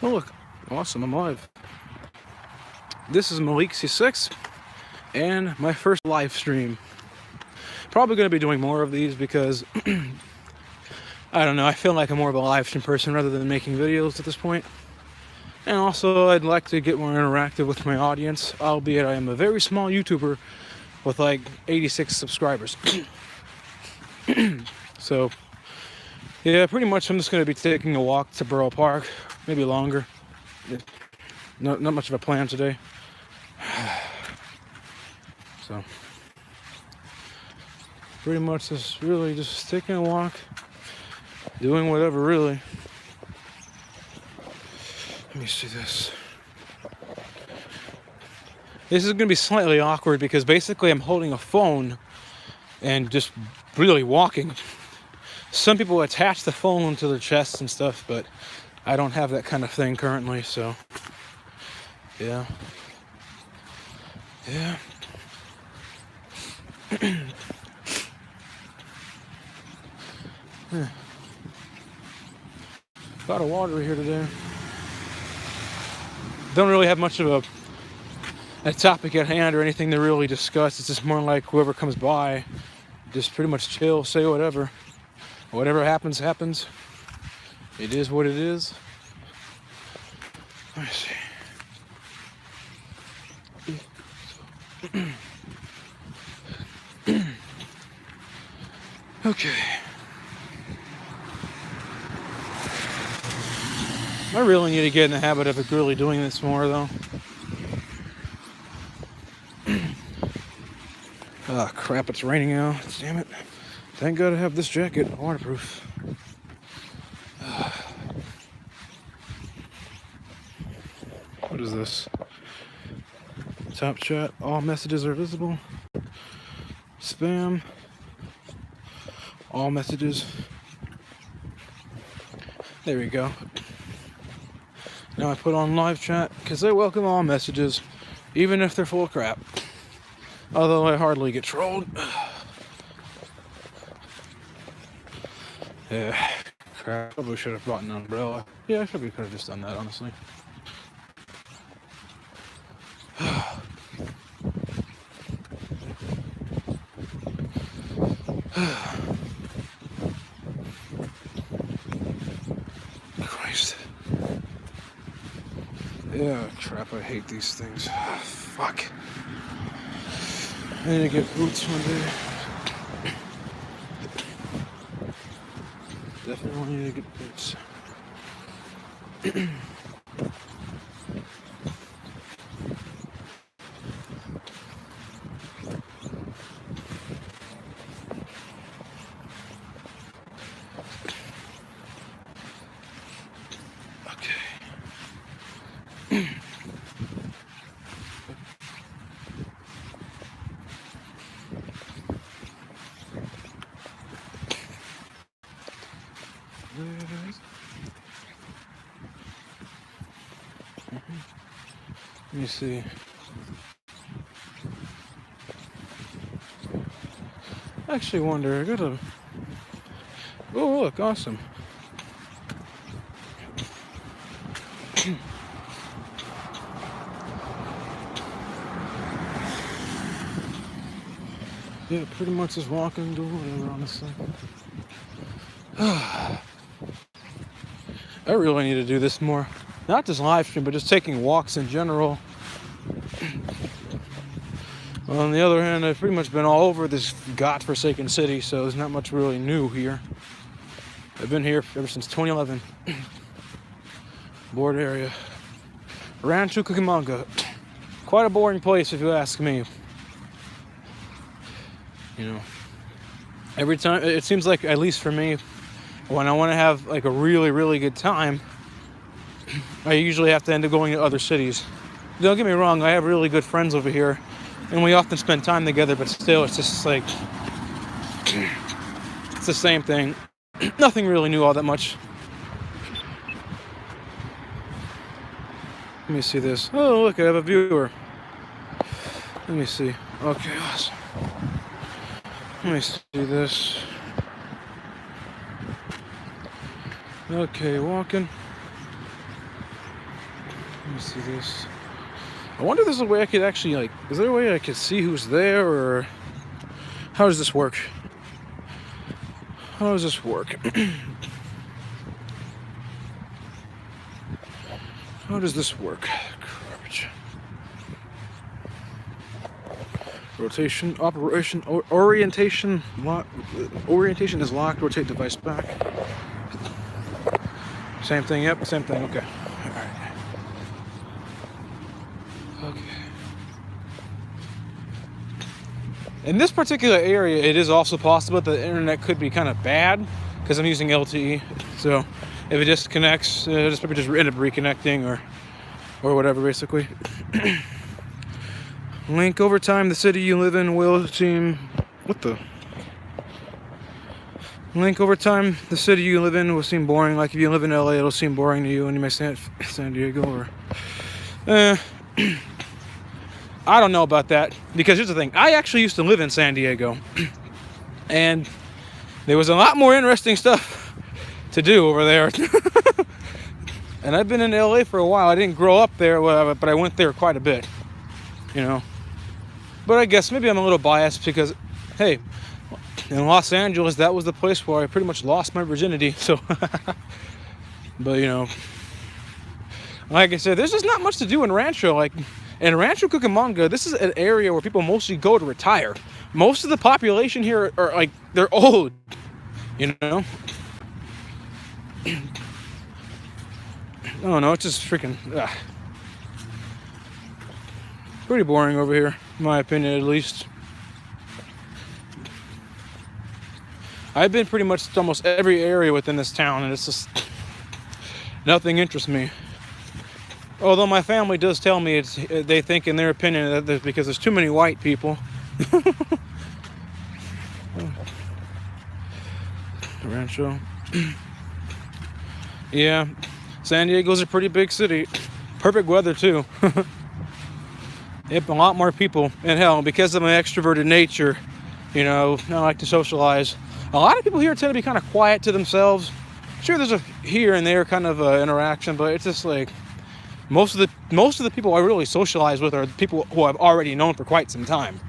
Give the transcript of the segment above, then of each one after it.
Oh look, awesome, I'm live. This is Malik C6 and my first live stream. Probably going to be doing more of these because I don't know, I feel like I'm more of a live stream person rather than making videos at this point. And also I'd like to get more interactive with my audience, albeit I am a very small YouTuber with like 86 subscribers. So yeah, pretty much I'm just going to be taking a walk to Borough Park, maybe longer. Not much of a plan today. So pretty much just taking a walk, doing whatever really. Let me see this. This is going to be slightly awkward because basically I'm holding a phone and just really walking. Some people attach the phone to their chests and stuff, but I don't have that kind of thing currently, so yeah. Yeah. A lot of water here today. Don't really have much of a topic at hand or anything to really discuss. It's just more like whoever comes by, just pretty much chill, say whatever. Whatever happens, happens. It is what it is. Let me see. Okay. I really need to get in the habit of really doing this more, though. Oh, crap, it's raining out. Damn it. Thank God I have this jacket, waterproof. What is this? Top chat, all messages are visible. Spam. All messages. There we go. Now I put on live chat because I welcome all messages, even if they're full of crap. Although I hardly get trolled. Yeah, crap. Probably should have brought an umbrella. Yeah, I probably could have just done that, honestly. Christ. Yeah, crap, I hate these things. Fuck. I need to get boots one day. Definitely need to get boots. Let me see. I actually wonder, I gotta... Oh, look, awesome. Yeah, pretty much just walking, do whatever, honestly. I really need to do this more. Not just live stream, but just taking walks in general. Well, on the other hand, I've pretty much been all over this godforsaken city, so there's not much really new here. I've been here ever since 2011. Board area. Rancho Cucamonga. Quite a boring place if you ask me. You know, every time, it seems like, at least for me, when I want to have like a really, really good time, I usually have to end up going to other cities. Don't get me wrong, I have really good friends over here, and we often spend time together, but still, it's just like, it's the same thing. Nothing really new all that much. Let me see this. Oh, look, I have a viewer. Let me see. Okay, awesome. Let me see this. Okay, walking. Let me see this. I wonder if there's a way I could actually, like, is there a way I could see who's there, or how does this work? How does this work? How does this work? Garbage. Rotation, operation, orientation. Orientation is locked. Rotate device back. Same thing. Yep, same thing. Okay. All right. Okay. In this particular area, it is also possible that the internet could be kind of bad because I'm using LTE. So if it disconnects, just maybe just end up reconnecting or whatever, basically. Link over time, the city you live in will seem... What the... Link over time, the city you live in will seem boring. Like if you live in LA, it'll seem boring to you, and you may say San Diego or... I don't know about that, because here's the thing. I actually used to live in San Diego, and there was a lot more interesting stuff to do over there. And I've been in LA for a while. I didn't grow up there, but I went there quite a bit, you know. But I guess maybe I'm a little biased because, hey, in Los Angeles, that was the place where I pretty much lost my virginity. So, but you know, like I said, there's just not much to do in Rancho. Like in Rancho Cucamonga, this is an area where people mostly go to retire. Most of the population here are like, they're old, you know. I don't know, it's just freaking pretty boring over here, in my opinion, at least. I've been pretty much to almost every area within this town, and it's just nothing interests me. Although my family does tell me they think, in their opinion, that because there's too many white people. Rancho. Yeah, San Diego's a pretty big city. Perfect weather too. Yep, a lot more people. And hell, because of my extroverted nature, you know, I like to socialize. A lot of people here tend to be kind of quiet to themselves. Sure, there's a here and there kind of interaction, but it's just like most of the people I really socialize with are people who I've already known for quite some time.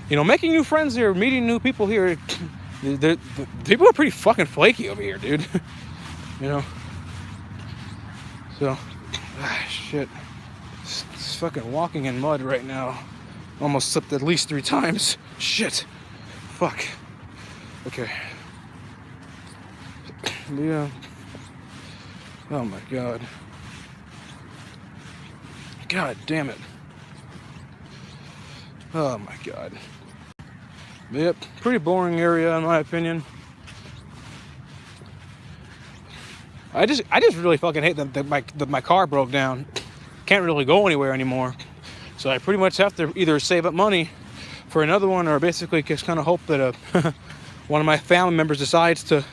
You know, making new friends here, meeting new people here. The people are pretty fucking flaky over here, dude. You know. So, shit. It's fucking walking in mud right now. Almost slipped at least 3 times. Shit. Fuck. Okay. Yeah. Oh my god. God damn it. Oh my god. Yep. Pretty boring area in my opinion. I just really fucking hate that my car broke down. Can't really go anywhere anymore. So I pretty much have to either save up money for another one or basically just kind of hope that one of my family members decides to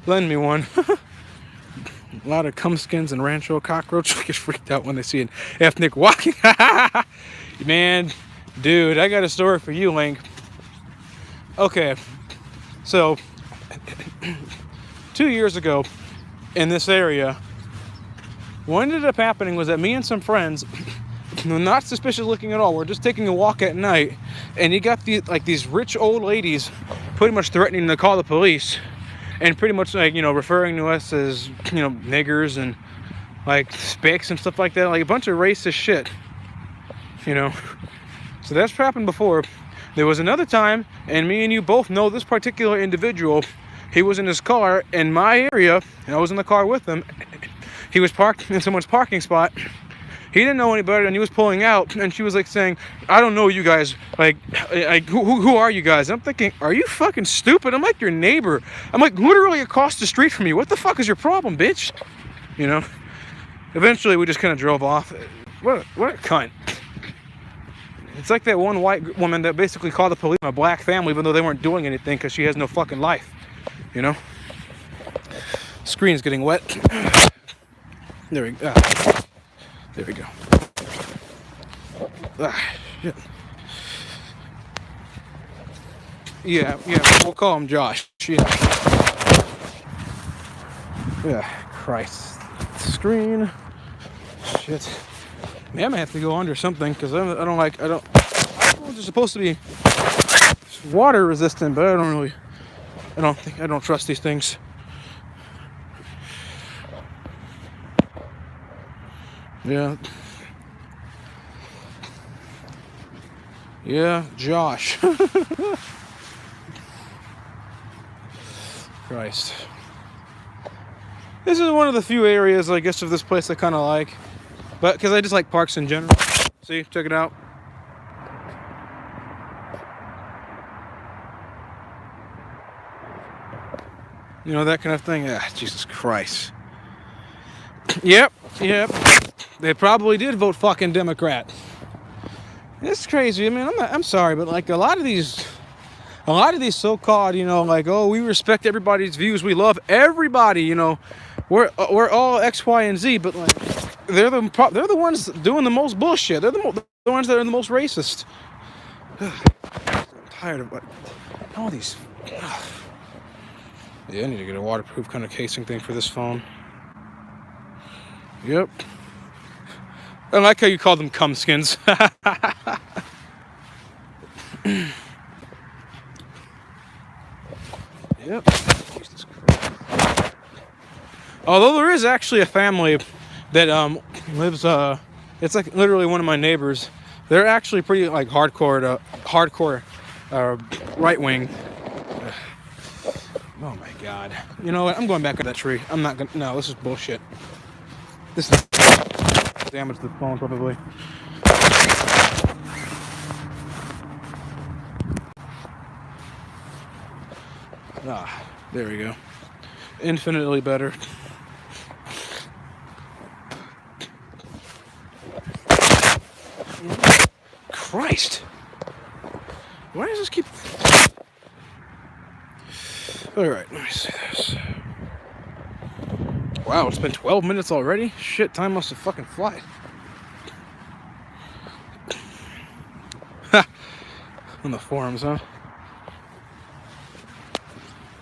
lend me one. A lot of cumskins and Rancho cockroach get freaked out when they see an ethnic walking. Man, dude, I got a story for you, Link. Okay, so 2 years ago in this area, what ended up happening was that me and some friends, not suspicious looking at all, we're just taking a walk at night, and you got these rich old ladies pretty much threatening to call the police, and pretty much like, you know, referring to us as, you know, niggers and like spicks and stuff like that, like a bunch of racist shit, you know. So that's happened before. There was another time, and me and you both know this particular individual. He was in his car in my area, and I was in the car with him. He was parked in someone's parking spot. He didn't know any better, and he was pulling out, and she was like saying, I don't know you guys, like who are you guys? And I'm thinking, are you fucking stupid? I'm like your neighbor. I'm like literally across the street from you. What the fuck is your problem, bitch? You know? Eventually, we just kind of drove off. What a cunt. It's like that one white woman that basically called the police on a black family, even though they weren't doing anything because she has no fucking life. You know? Screen's getting wet. There we go. There we go. Shit. Yeah, we'll call him Josh. Yeah, Christ. Screen. Shit. Man, I may have to go under something because I don't know they're supposed to be water resistant, but I don't trust these things. Yeah. Yeah, Josh. Christ. This is one of the few areas, I guess, of this place I kind of like. But, because I just like parks in general. See, check it out. You know, that kind of thing. Ah, Jesus Christ. Yep. They probably did vote fucking Democrat. It's crazy. I mean, I'm sorry, but like a lot of these so-called, you know, like, oh, we respect everybody's views, we love everybody, you know, we're all X, Y, and Z, but like they're the ones doing the most bullshit. They're the ones that are the most racist. I'm tired of all these. Yeah, I need to get a waterproof kind of casing thing for this phone. Yep. I like how you call them cumskins. Yep. Jesus Christ. Although there is actually a family that lives it's like literally one of my neighbors. They're actually pretty like hardcore right wing. Oh my God. You know what? I'm going back at that tree. I'm not gonna. No, this is bullshit. This is damage to the phone probably. Ah, there we go. Infinitely better. Christ. Why does this keep... Alright, let me see this. Wow, it's been 12 minutes already? Shit, time must have fucking flied. Ha! On the forums, huh?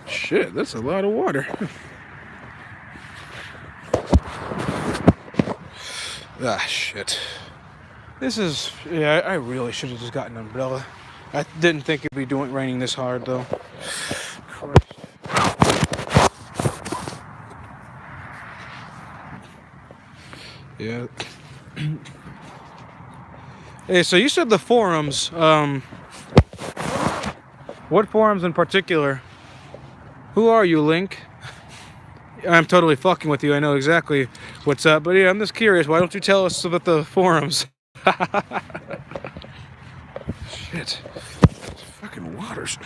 Shit, that's a lot of water. Ah, shit. This is... Yeah, I really should have just gotten an umbrella. I didn't think it'd be raining this hard, though. Christ. Yeah. Hey, so you said the forums. What forums in particular? Who are you, Link? I'm totally fucking with you. I know exactly what's up. But yeah, I'm just curious. Why don't you tell us about the forums? Shit. It's fucking waters.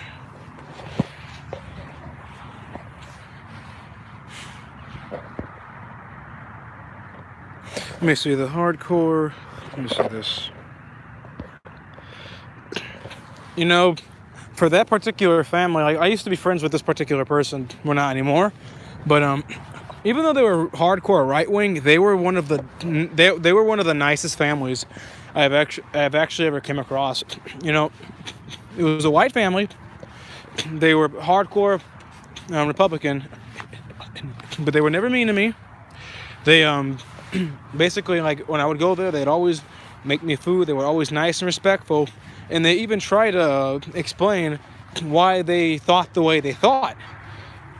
Let me see the hardcore. Let me see this. You know, for that particular family, I used to be friends with this particular person. We're not anymore. But even though they were hardcore right wing, they were one of the they were one of the nicest families I've actually ever came across. You know, it was a white family. They were hardcore Republican, but they were never mean to me. They basically, like, when I would go there, they'd always make me food. They were always nice and respectful, and they even try to explain why they thought the way they thought.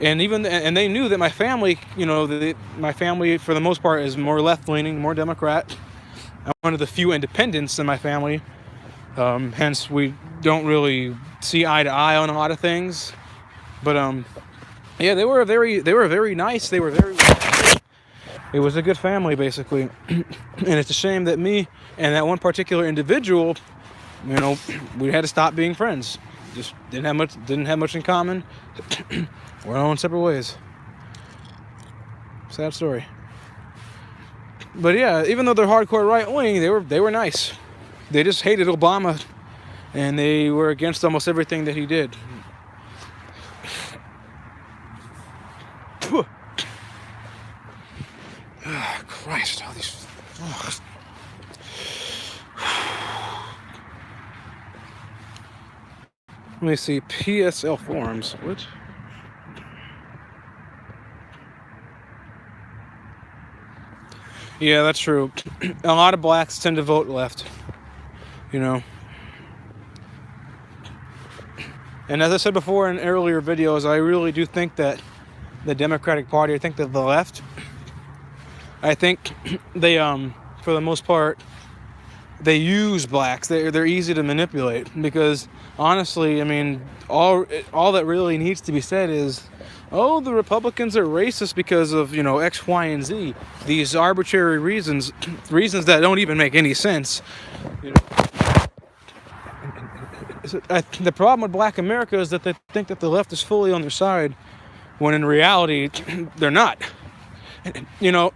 And they knew that my family, you know, my family for the most part is more left-leaning, more Democrat. I'm one of the few independents in my family. Hence, we don't really see eye to eye on a lot of things. But yeah, they were very nice. It was a good family, basically. And it's a shame that me and that one particular individual, you know, we had to stop being friends. Just didn't have much in common. We're all in separate ways. Sad story. But yeah, even though they're hardcore right wing, they were nice. They just hated Obama, and they were against almost everything that he did. Oh, Christ, all these. Oh. Let me see, PSL forums. What? Yeah, that's true. A lot of blacks tend to vote left, you know. And as I said before in earlier videos, I really do think that the Democratic Party, I think that the left, I think they, for the most part, they use blacks. They're easy to manipulate because, honestly, I mean, all that really needs to be said is, oh, the Republicans are racist because of, you know, X, Y, and Z. These arbitrary reasons that don't even make any sense. You know, the problem with Black America is that they think that the left is fully on their side, when in reality, they're not. You know,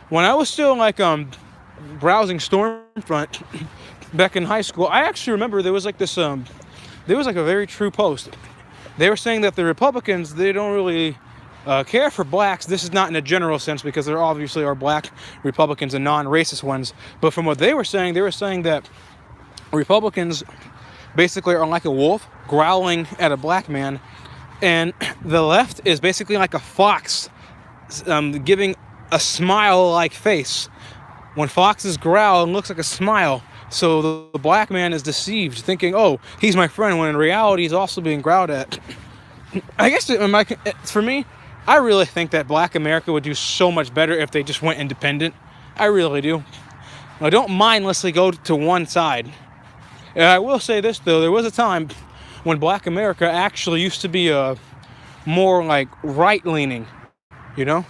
when I was still like browsing Stormfront back in high school, I actually remember there was like this there was like a very true post. They were saying that the Republicans, they don't really care for blacks. This is not in a general sense because there obviously are black Republicans and non-racist ones. But from what they were saying that Republicans basically are like a wolf growling at a black man, and the left is basically like a fox giving a smile-like face. When foxes growl, it looks like a smile. So the black man is deceived, thinking, oh, he's my friend, when in reality he's also being growled at. I guess for me, I really think that Black America would do so much better if they just went independent. I really do. I don't mindlessly go to one side. And I will say this, though. There was a time when Black America actually used to be more like right-leaning, you know?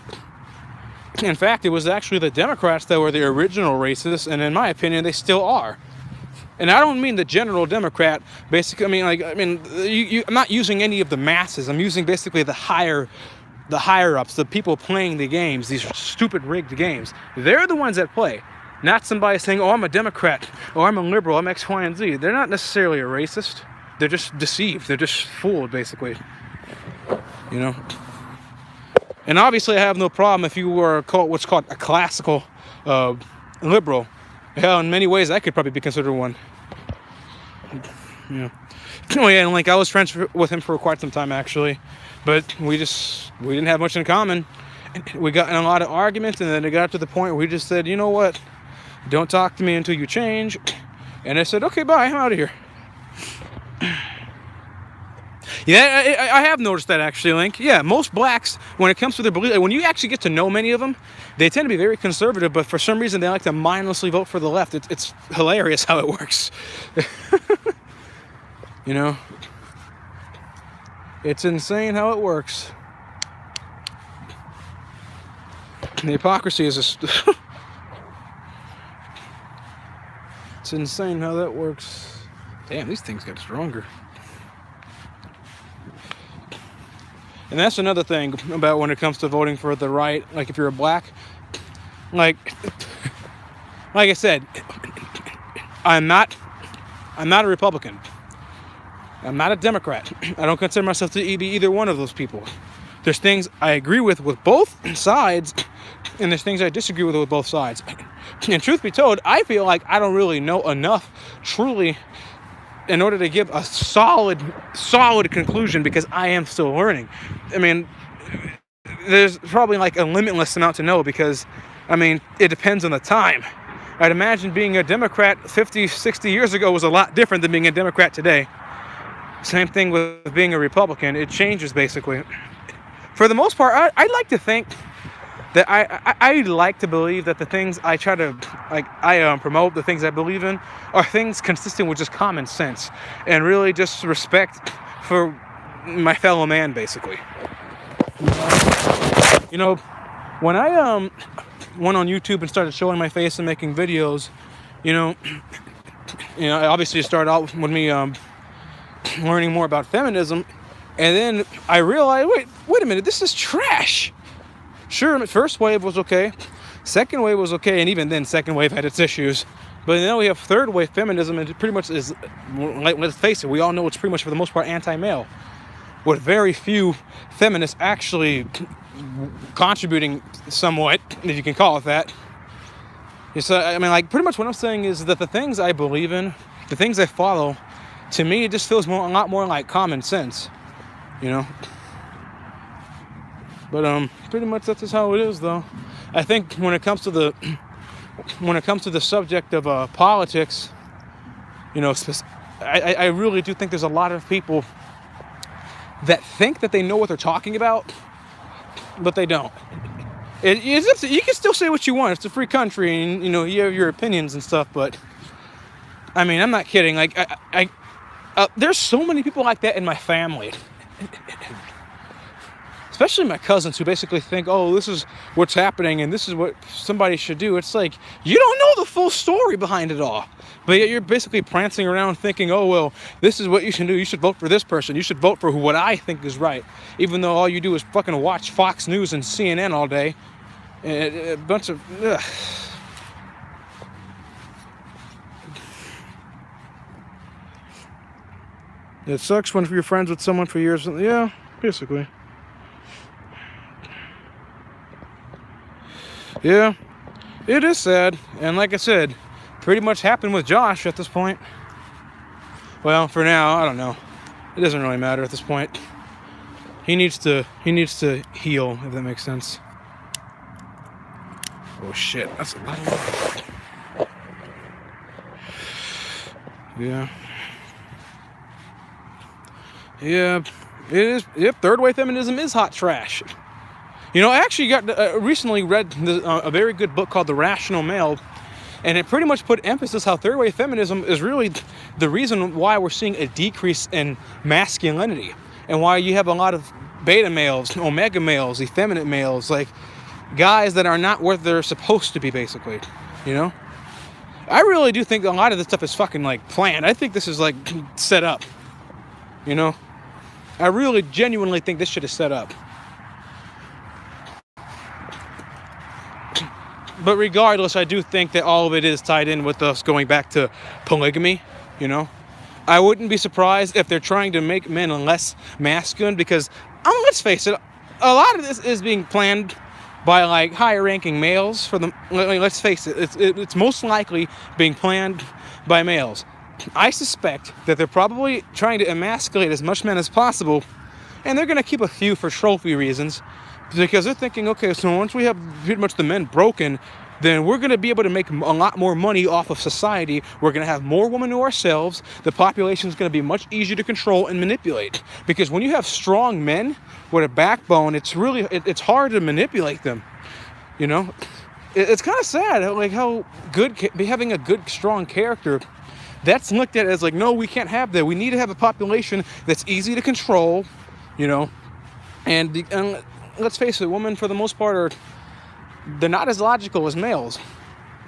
In fact, it was actually the Democrats that were the original racists, and in my opinion, they still are. And I don't mean the general Democrat. Basically, I'm not using any of the masses. I'm using basically the higher ups, the people playing the games, these stupid rigged games. They're the ones that play. Not somebody saying, oh, I'm a Democrat, or I'm a liberal, I'm X, Y, and Z. They're not necessarily a racist. They're just deceived. They're just fooled, basically. You know? And obviously I have no problem if you were what's called a classical liberal. Hell, in many ways I could probably be considered one. Yeah. Oh yeah, and like I was friends with him for quite some time actually. But we didn't have much in common. We got in a lot of arguments, and then it got to the point where we just said, you know what? Don't talk to me until you change. And I said, okay, bye, I'm out of here. Yeah, I have noticed that actually, Link. Yeah, most blacks, when it comes to their belief, when you actually get to know many of them, they tend to be very conservative, but for some reason they like to mindlessly vote for the left. It's hilarious how it works. You know? It's insane how it works. The hypocrisy is just... It's insane how that works. Damn, these things got stronger. And that's another thing about when it comes to voting for the right. Like if you're a black, like I said, I'm not a Republican. I'm not a Democrat. I don't consider myself to be either one of those people. There's things I agree with both sides, and there's things I disagree with both sides. And truth be told, I feel like I don't really know enough, truly, in order to give a solid conclusion, because I am still learning. I mean, there's probably like a limitless amount to know, because, I mean, it depends on the time. I'd imagine being a Democrat 50, 60 years ago was a lot different than being a Democrat today. Same thing with being a Republican. It changes, basically. For the most part, I like to think that I like to believe that the things I try to, promote, the things I believe in, are things consistent with just common sense and really just respect for my fellow man, basically. You know, when I went on YouTube and started showing my face and making videos, you know, I obviously started out with me learning more about feminism, and then I realized, wait a minute, this is trash. Sure, first wave was okay, second wave was okay, and even then, second wave had its issues. But now we have third wave feminism, and it pretty much is, let's face it, we all know it's pretty much for the most part anti-male, with very few feminists actually contributing somewhat, if you can call it that. So, I mean, like, pretty much what I'm saying is that the things I believe in, the things I follow, to me, it just feels a lot more like common sense, you know? But pretty much that's just how it is, though. I think when it comes to the when it comes to the subject of politics, you know, I really do think there's a lot of people that think that they know what they're talking about, but they don't. You can still say what you want. It's a free country, and you know you have your opinions and stuff. But I mean, I'm not kidding. Like there's so many people like that in my family, especially my cousins, who basically think, oh, this is what's happening and this is what somebody should do. It's like, you don't know the full story behind it all, but yet you're basically prancing around thinking, oh, well, this is what you should do. You should vote for this person. You should vote for what I think is right, even though all you do is fucking watch Fox News and CNN all day. A bunch of ugh. It sucks when you're friends with someone for years. Yeah, basically. Yeah, it is sad. And like I said, pretty much happened with Josh at this point. Well, for now, I don't know. It doesn't really matter at this point. He needs to heal, if that makes sense. Oh shit, that's a lot of work. Yeah. Yeah, it is. Yep, third wave feminism is hot trash. You know, I actually recently read a very good book called The Rational Male, and it pretty much put emphasis how third wave feminism is really the reason why we're seeing a decrease in masculinity, and why you have a lot of beta males, omega males, effeminate males, like guys that are not what they're supposed to be, basically, you know? I really do think a lot of this stuff is fucking, like, planned. I think this is, like, set up, you know? I really genuinely think this shit is set up. But regardless, I do think that all of it is tied in with us going back to polygamy, you know? I wouldn't be surprised if they're trying to make men less masculine, because, let's face it, a lot of this is being planned by, like, higher-ranking males. Let's face it, it's most likely being planned by males. I suspect that they're probably trying to emasculate as much men as possible, and they're going to keep a few for trophy reasons, because they're thinking, okay, so once we have pretty much the men broken, then we're going to be able to make a lot more money off of society. We're going to have more women to ourselves. The population is going to be much easier to control and manipulate, because when you have strong men with a backbone, it's hard to manipulate them, you know? It's kind of sad, like, how having a good, strong character, that's looked at as like, no, we can't have that. We need to have a population that's easy to control, you know? And let's face it, women, for the most part, they're not as logical as males.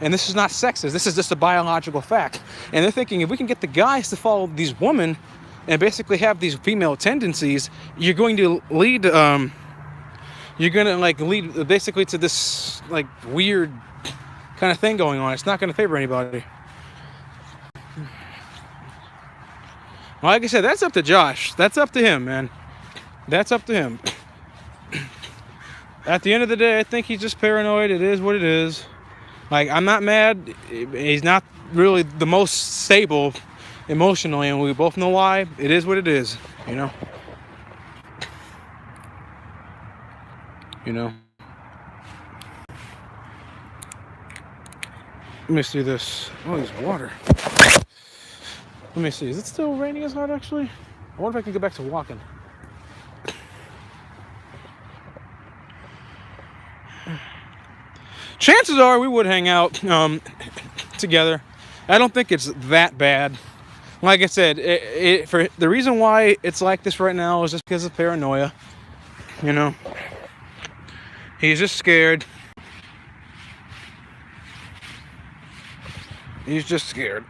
And this is not sexist. This is just a biological fact. And they're thinking, if we can get the guys to follow these women and basically have these female tendencies, you're going to lead, lead basically to this, like, weird kind of thing going on. It's not going to favor anybody. Like I said, that's up to Josh. That's up to him, man. That's up to him. At the end of the day, I think he's just paranoid. It is what it is. Like, I'm not mad. He's not really the most stable emotionally, and we both know why. It is what it is, you know? You know? Let me see this. Oh, there's water. Let me see. Is it still raining as hard, actually? I wonder if I can get back to walking. Chances are we would hang out together. I don't think it's that bad. Like I said, for the reason why it's like this right now is just because of paranoia. You know, he's just scared. He's just scared.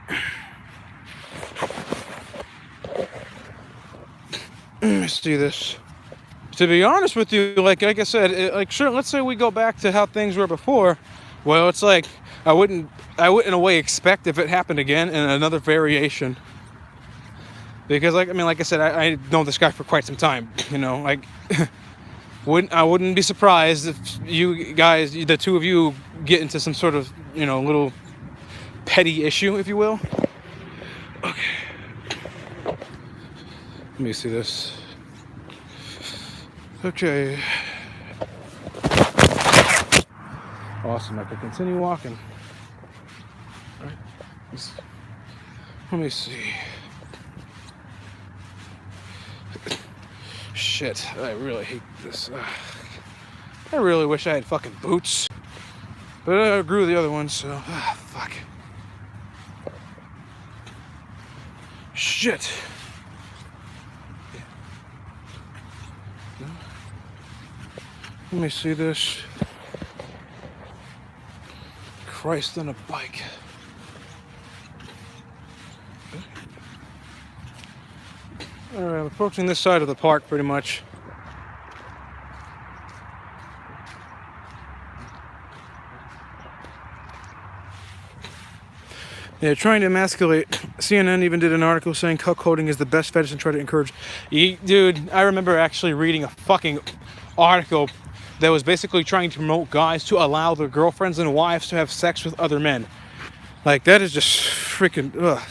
Let me see this. To be honest with you, like I said, sure, let's say we go back to how things were before. Well, it's like I wouldn't in a way expect if it happened again in another variation. Because, like I said, I know this guy for quite some time. You know, like I wouldn't be surprised if you guys, the two of you, get into some sort of, you know, little petty issue, if you will. Okay. Let me see this. Okay. Awesome. I can continue walking. Let me see. Shit, I really hate this. I really wish I had fucking boots. But I grew the other ones, so... fuck. Shit. Let me see this. Christ on a bike. Alright, I'm approaching this side of the park pretty much. Yeah, trying to emasculate. CNN even did an article saying cuckolding is the best fetish and try to encourage. Dude, I remember actually reading a fucking article that was basically trying to promote guys to allow their girlfriends and wives to have sex with other men. Like, that is just freaking, ugh.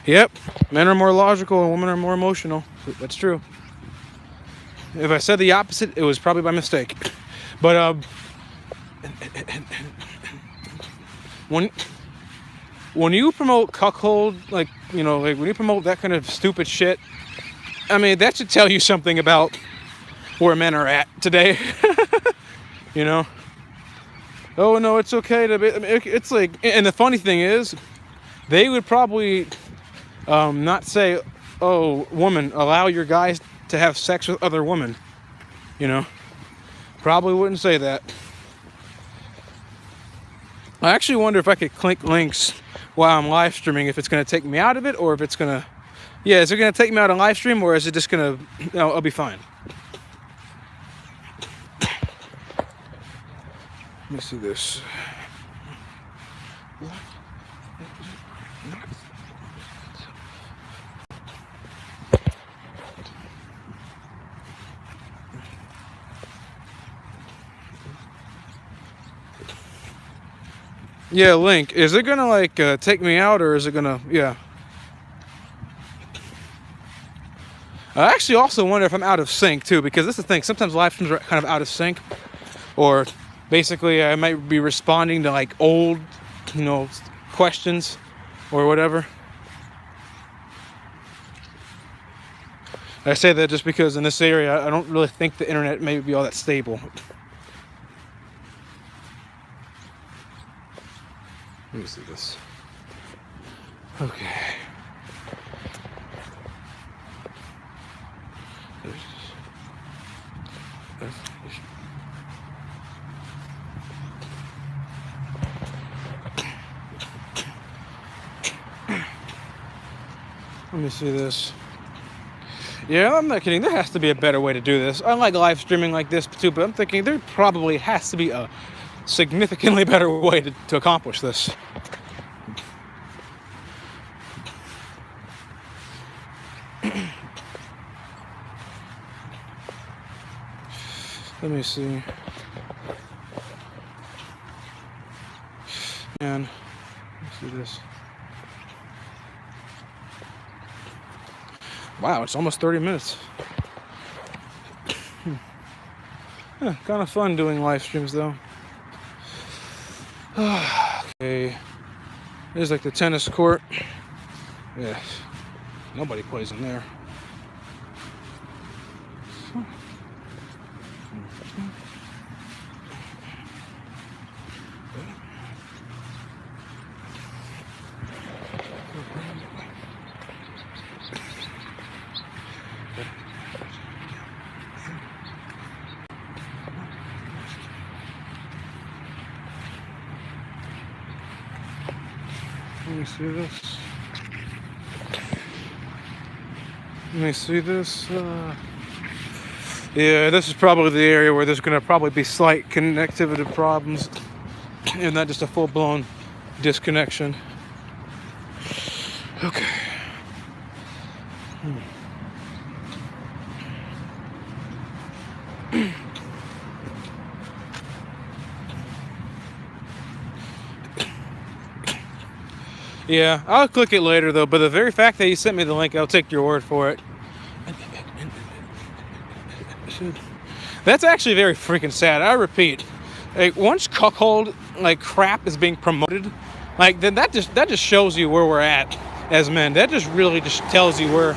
Yep, men are more logical and women are more emotional. That's true. If I said the opposite, it was probably by mistake. But, when you promote cuckold, like, you know, like when you promote that kind of stupid shit, I mean, that should tell you something about where men are at today. You know? Oh, no, it's okay to be... I mean, it's like... And the funny thing is, they would probably not say, oh, woman, allow your guys to have sex with other women. You know? Probably wouldn't say that. I actually wonder if I could click links while I'm live streaming, if it's going to take me out of it, or if it's going to... Yeah, is it going to take me out of live stream, or is it just going to... No, I'll be fine. Let me see this. Yeah, link. Is it going to, like, take me out, or is it going to... Yeah. I actually also wonder if I'm out of sync, too, because this is the thing. Sometimes live streams are kind of out of sync. Or basically I might be responding to, like, old, you know, questions or whatever. I say that just because in this area, I don't really think the internet may be all that stable. Let me see this. Okay. Let me see this. Yeah, I'm not kidding. There has to be a better way to do this. I like live streaming like this too, but I'm thinking there probably has to be a significantly better way to accomplish this. Let me see. Man, let's see this. Wow, it's almost 30 minutes. Yeah, kind of fun doing live streams though. Okay, there's like the tennis court. Yeah, nobody plays in there. Let me see this. Let me see this. Yeah, this is probably the area where there's going to probably be slight connectivity problems and not just a full-blown disconnection. Okay. Yeah, I'll click it later though, but the very fact that you sent me the link, I'll take your word for it. That's actually very freaking sad. I repeat, Like once cuckold like crap is being promoted, like then that just shows you where we're at as men. That just really just tells you where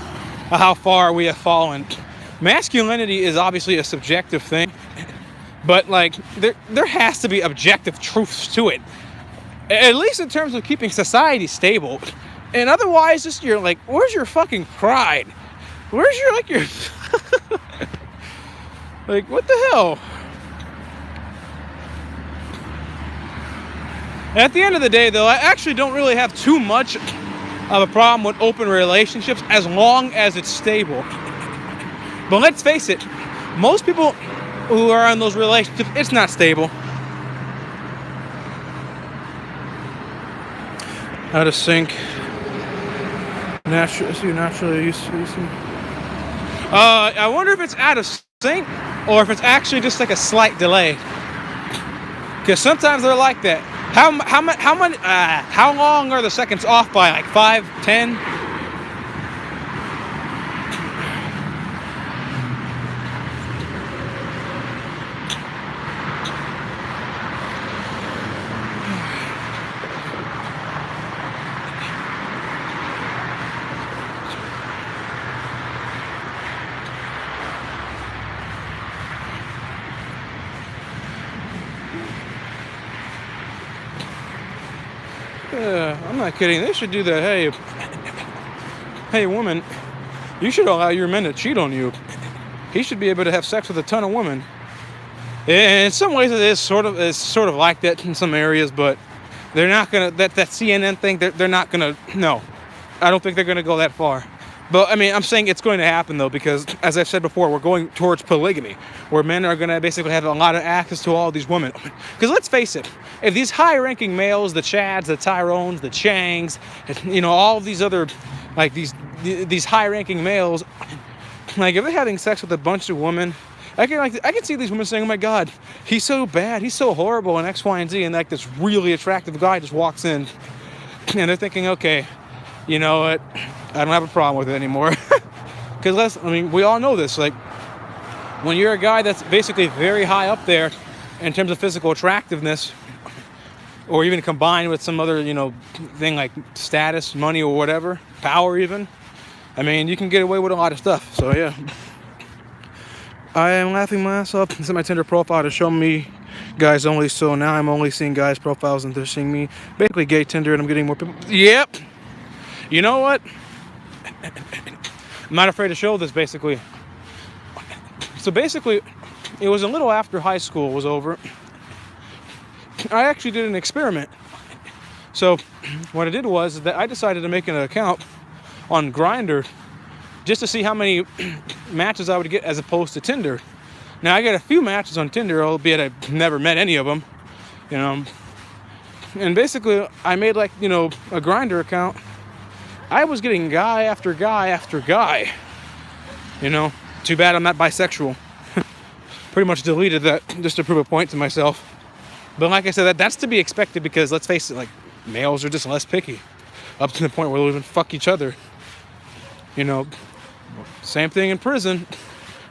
how far we have fallen. Masculinity is obviously a subjective thing, but like there has to be objective truths to it, at least in terms of keeping society stable. And otherwise, just you're like, where's your fucking pride? Where's your like your like what the hell? At the end of the day, though, I actually don't really have too much of a problem with open relationships as long as it's stable. But let's face it, most people who are in those relationships, it's not stable. Out of sync. Naturally used to. I wonder if it's out of sync or if it's actually just like a slight delay. Because sometimes they're like that. How long are the seconds off by? Like 5, 10? I'm not kidding. They should do that. Hey, woman, you should allow your men to cheat on you. He should be able to have sex with a ton of women. In some ways, it is sort of like that in some areas, but they're not gonna that CNN thing. They're not gonna. No, I don't think they're gonna go that far. But I mean, I'm saying it's going to happen though, because as I've said before, we're going towards polygamy, where men are going to basically have a lot of access to all these women. Because let's face it, if these high-ranking males, the Chads, the Tyrones, the Changs, all of these other, like these high-ranking males, like if they're having sex with a bunch of women, I can see these women saying, "Oh my God, he's so bad, he's so horrible," and X, Y, and Z, and like this really attractive guy just walks in, and they're thinking, "Okay, you know what? I don't have a problem with it anymore." Because we all know this. Like, when you're a guy that's basically very high up there in terms of physical attractiveness, or even combined with some other, thing like status, money, or whatever, power even, I mean, you can get away with a lot of stuff. So yeah, I am laughing my ass off. This is my Tinder profile to show me guys only. So now I'm only seeing guys' profiles and they're seeing me. Basically gay Tinder, and I'm getting more people. Yep. You know what? I'm not afraid to show this, basically. So basically, it was a little after high school was over. I actually did an experiment. So what I did was that I decided to make an account on Grindr just to see how many matches I would get as opposed to Tinder. Now, I got a few matches on Tinder, albeit I've never met any of them. And basically, I made a Grindr account. I was getting guy after guy after guy. Too bad I'm not bisexual. Pretty much deleted that just to prove a point to myself. But like I said, that's to be expected, because let's face it, like, males are just less picky. Up to the point where they'll even fuck each other. Same thing in prison.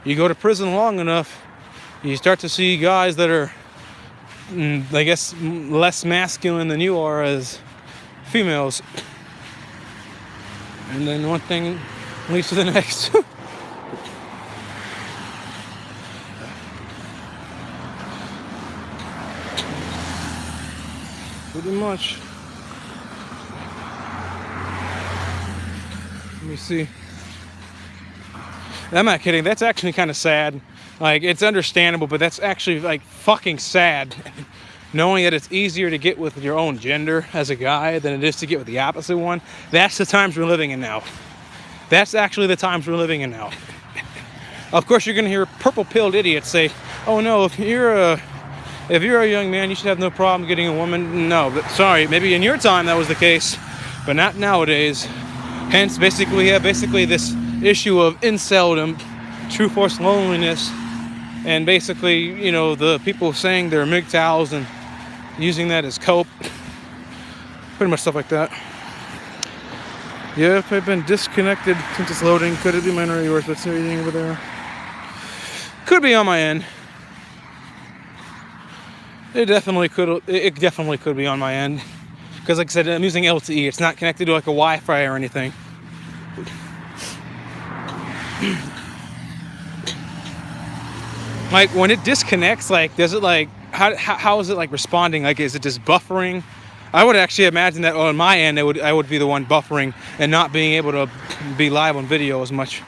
You go to prison long enough, you start to see guys that are, I guess, less masculine than you are as females. And then one thing leads to the next. Pretty much. Let me see. I'm not kidding. That's actually kind of sad. Like, it's understandable, but that's actually like fucking sad. Knowing that it's easier to get with your own gender as a guy than it is to get with the opposite one. That's the times we're living in now. That's actually the times we're living in now. Of course, you're going to hear purple-pilled idiots say, "Oh no, if you're a young man, you should have no problem getting a woman." No, but sorry, maybe in your time that was the case, but not nowadays. Hence, basically, we have this issue of inceldom, true forced loneliness, and basically, the people saying they're MGTOWs and using that as cope. Pretty much stuff like that. Yeah, if I've been disconnected since it's loading, could it be mine or yours? Let's see anything over there. Could be on my end. It definitely could. It definitely could be on my end, because like I said, I'm using LTE. It's not connected to like a Wi-Fi or anything. Like when it disconnects, like does it like how is it like responding? Like is it just buffering? I would actually imagine that on my end, I would be the one buffering and not being able to be live on video as much.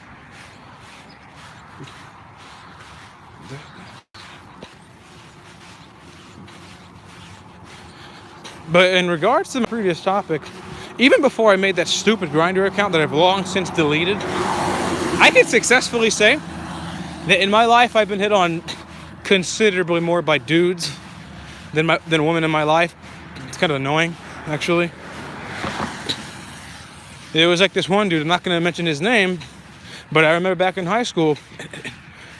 But in regards to my previous topic, even before I made that stupid Grindr account that I've long since deleted, I can successfully say that in my life I've been hit on considerably more by dudes than women in my life. It's kind of annoying, actually. There was like this one dude, I'm not going to mention his name, but I remember back in high school,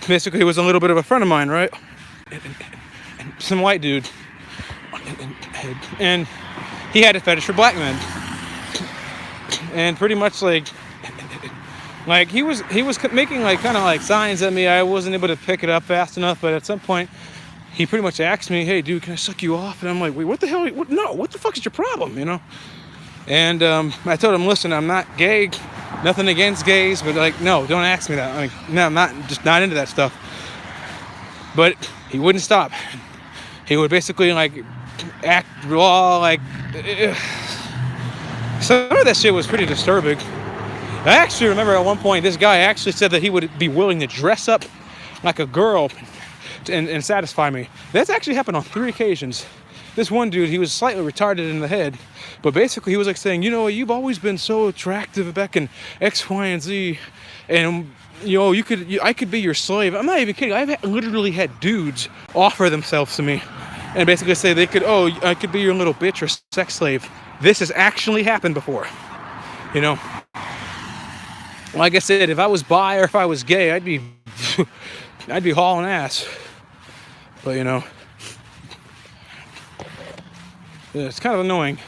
basically he was a little bit of a friend of mine, right? Some white dude. And he had a fetish for black men. And pretty much like he was making like kind of like signs at me. I wasn't able to pick it up fast enough, but at some point he pretty much asked me, "Hey dude, can I suck you off?" And I'm like, "Wait, what the hell? No, what the fuck is your problem?" You know? And I told him, "Listen, I'm not gay, nothing against gays, but like, no, don't ask me that. I mean, no, I'm not into that stuff." But he wouldn't stop. He would basically like act raw, like some of that shit was pretty disturbing. I actually remember at one point this guy actually said that he would be willing to dress up like a girl and satisfy me. That's actually happened on 3 occasions. This one dude, he was slightly retarded in the head, but basically he was like saying, "You know, you've always been so attractive back in X, Y, and Z, and you know, I could be your slave." I'm not even kidding. I've literally had dudes offer themselves to me and basically say they could, "Oh, I could be your little bitch or sex slave." This has actually happened before, you know. Like I said, if I was bi or if I was gay, I'd be hauling ass. But you know, yeah, it's kind of annoying.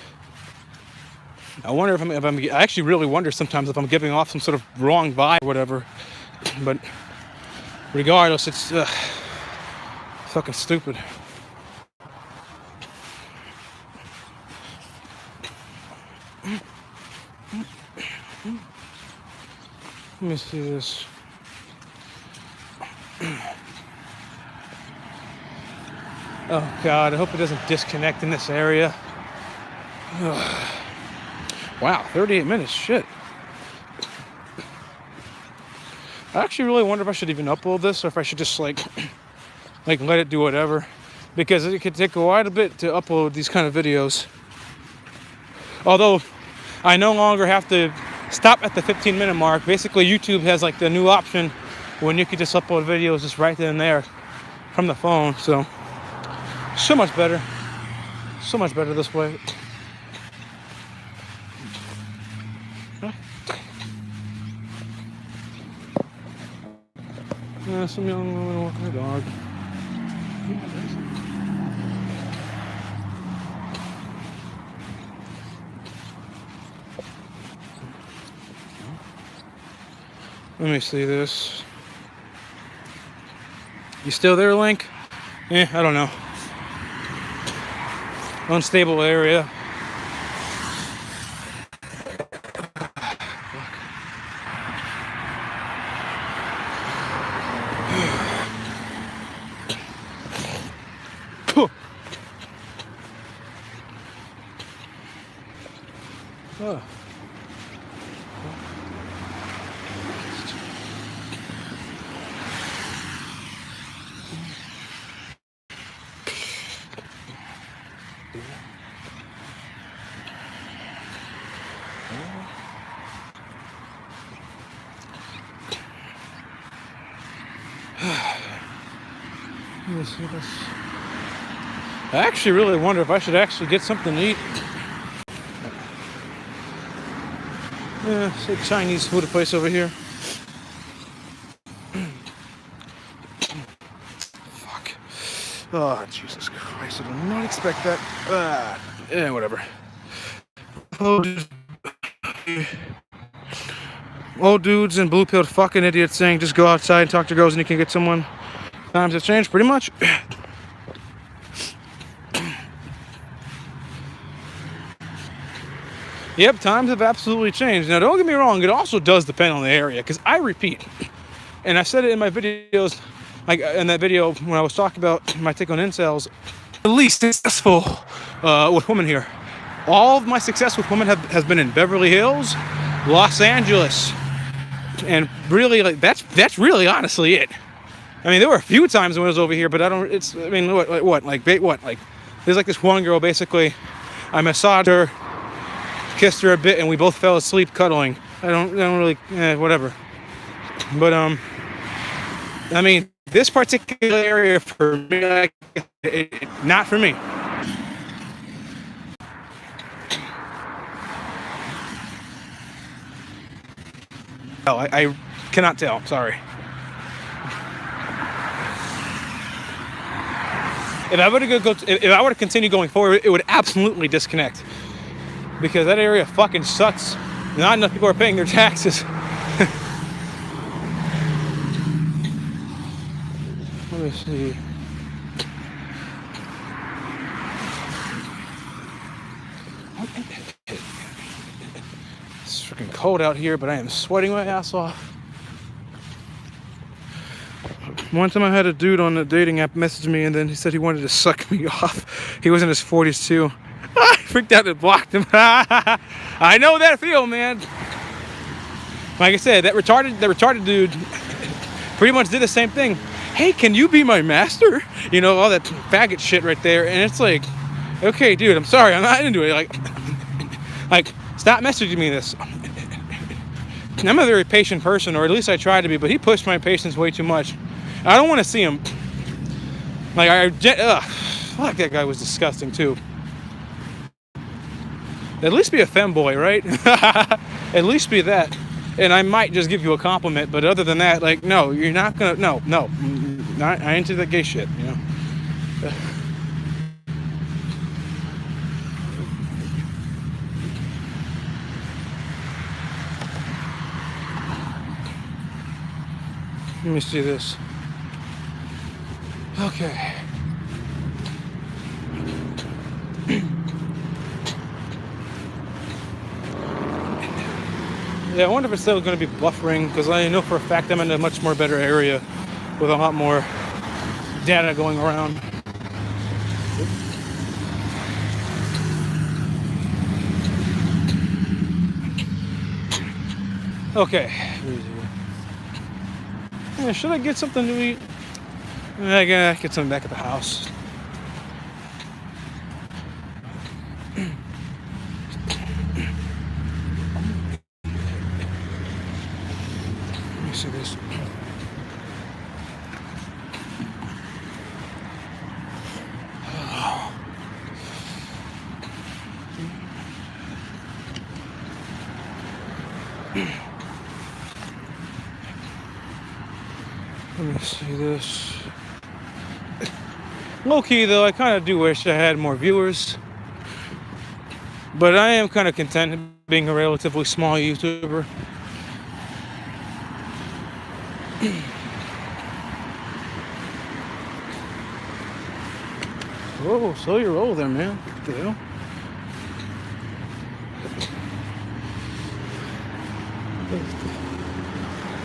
I wonder I actually really wonder sometimes if I'm giving off some sort of wrong vibe or whatever. But regardless, it's fucking stupid. Let me see this. Oh God, I hope it doesn't disconnect in this area. Wow, 38 minutes, shit. I actually really wonder if I should even upload this or if I should just like let it do whatever. Because it could take quite a bit to upload these kind of videos. Although I no longer have to stop at the 15-minute mark. Basically, YouTube has like the new option when you can just upload videos just right then and there from the phone. So much better. So much better this way. Yeah, some young woman walking her dog. Let me see this. You still there, Link? I don't know. Unstable area. Oh. Let me see this. I actually really wonder if I should actually get something to eat. Yeah, it's a Chinese food place over here. Fuck. Oh, Jesus Christ. I did not expect that. Yeah, whatever. Old dudes and blue-pilled fucking idiots saying just go outside and talk to girls and you can get someone. Times have changed pretty much. Yep, times have absolutely changed. Now, don't get me wrong, it also does depend on the area, because I repeat, and I said it in my videos, like in that video when I was talking about my take on incels, the least successful with women here. All of my success with women has been in Beverly Hills, Los Angeles, and really, like that's really honestly it. I mean, there were a few times when I was over here, but I don't. It's. I mean, what? Like, there's like this one girl. Basically, I massaged her, kissed her a bit, and we both fell asleep cuddling. I don't really, whatever. But I mean, this particular area for me, like, not for me. Oh, I cannot tell. Sorry. If I were to continue going forward, it would absolutely disconnect, because that area fucking sucks. Not enough people are paying their taxes. Let me see. It's freaking cold out here, but I am sweating my ass off. One time I had a dude on a dating app message me, and then he said he wanted to suck me off. He was in his 40s too. I freaked out and blocked him. I know that feel, man. Like I said, that retarded dude pretty much did the same thing. Hey, can you be my master? You know, all that faggot shit right there. And it's like, okay, dude, I'm sorry, I'm not into it. Like, stop messaging me this. I'm a very patient person, or at least I try to be, but he pushed my patience way too much. I don't want to see him. Like, fuck, that guy was disgusting too. At least be a femboy, right? At least be that. And I might just give you a compliment, but other than that, like, no, you're not gonna, no. I ain't into that gay shit, you know? Let me see this. Okay. Yeah, I wonder if it's still going to be buffering, because I know for a fact I'm in a much more better area with a lot more data going around. Okay. Yeah, should I get something to eat? I gotta get something back at the house. Let me see this. Let me see this. Low key though, I kind of do wish I had more viewers, but I am kind of content being a relatively small YouTuber. Whoa, slow your roll there, man. What the hell?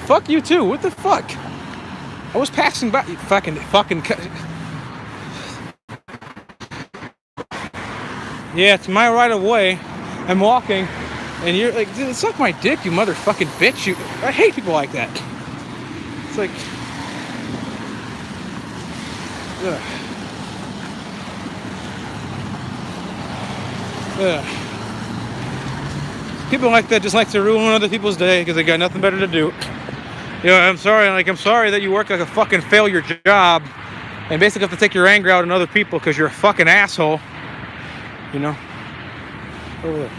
Fuck you too. What the fuck? I was passing by. You fucking. Yeah, it's my right of way. I'm walking, and you're like, dude, suck my dick, you motherfucking bitch. I hate people like that. It's like, ugh. Ugh. People like that just like to ruin other people's day because they got nothing better to do. You know, I'm sorry that you work like a fucking failure job and basically have to take your anger out on other people because you're a fucking asshole. You know? Over there.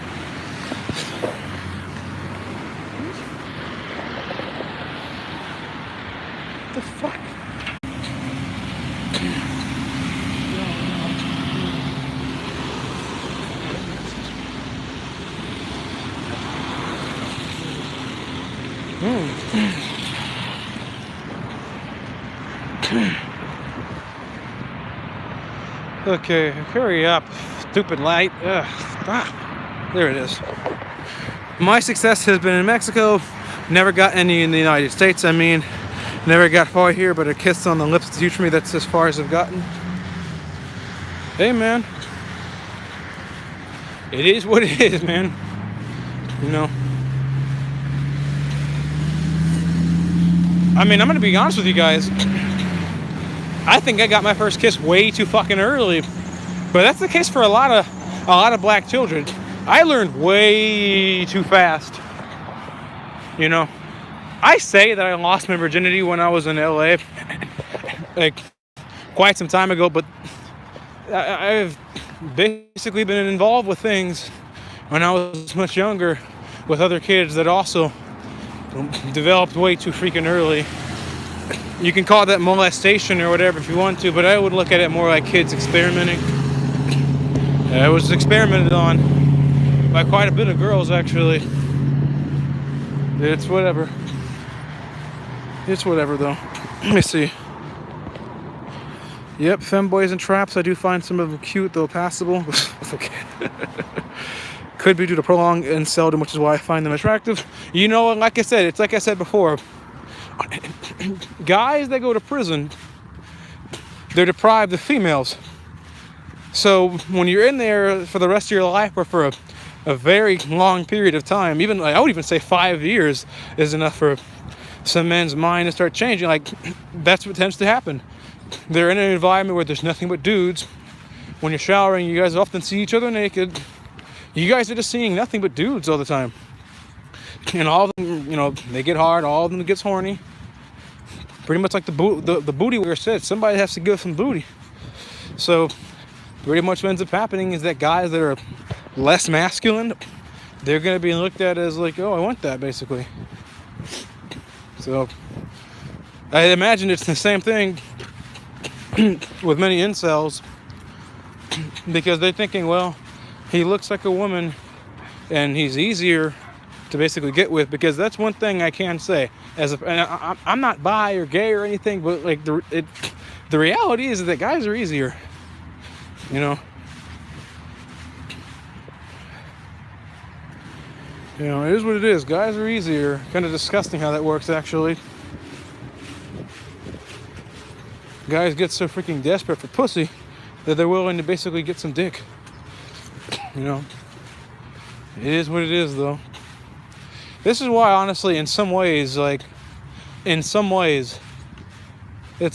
What the fuck? Okay, hurry up, stupid light. Ugh, stop. There it is. My success has been in Mexico. Never got any in the United States. I mean, never got far here, but a kiss on the lips is huge for me. That's as far as I've gotten. Hey, man. It is what it is, man. You know. I mean, I'm gonna be honest with you guys. I think I got my first kiss way too fucking early, but that's the case for a lot of black children. I learned way too fast. You know, I say that I lost my virginity when I was in LA, like quite some time ago, but I've basically been involved with things when I was much younger with other kids that also developed way too freaking early. You can call that molestation or whatever if you want to, but I would look at it more like kids experimenting. I was experimented on by quite a bit of girls, actually. It's whatever. It's whatever, though. Let me see. Yep, femboys and traps. I do find some of them cute, though passable. Okay. Could be due to prolonged inceldom, which is why I find them attractive. You know, like I said, it's like I said before. Guys that go to prison, they're deprived of females. So when you're in there for the rest of your life or for a very long period of time, even I would even say 5 years is enough for some men's mind to start changing. Like, that's what tends to happen. They're in an environment where there's nothing but dudes. When you're showering, you guys often see each other naked. You guys are just seeing nothing but dudes all the time. And all of them, you know, they get hard. All of them gets horny. Pretty much like the booty warrior said, somebody has to give some booty. So pretty much what ends up happening is that guys that are less masculine, they're going to be looked at as like, oh, I want that, basically. So I imagine it's the same thing with many incels, because they're thinking, well, he looks like a woman and he's easier to basically get with, because that's one thing I can say. I'm not bi or gay or anything, but like the reality is that guys are easier, you know. You know, it is what it is. Guys are easier. Kind of disgusting how that works, actually. Guys get so freaking desperate for pussy that they're willing to basically get some dick. You know, it is what it is, though. This is why, honestly, in some ways, it's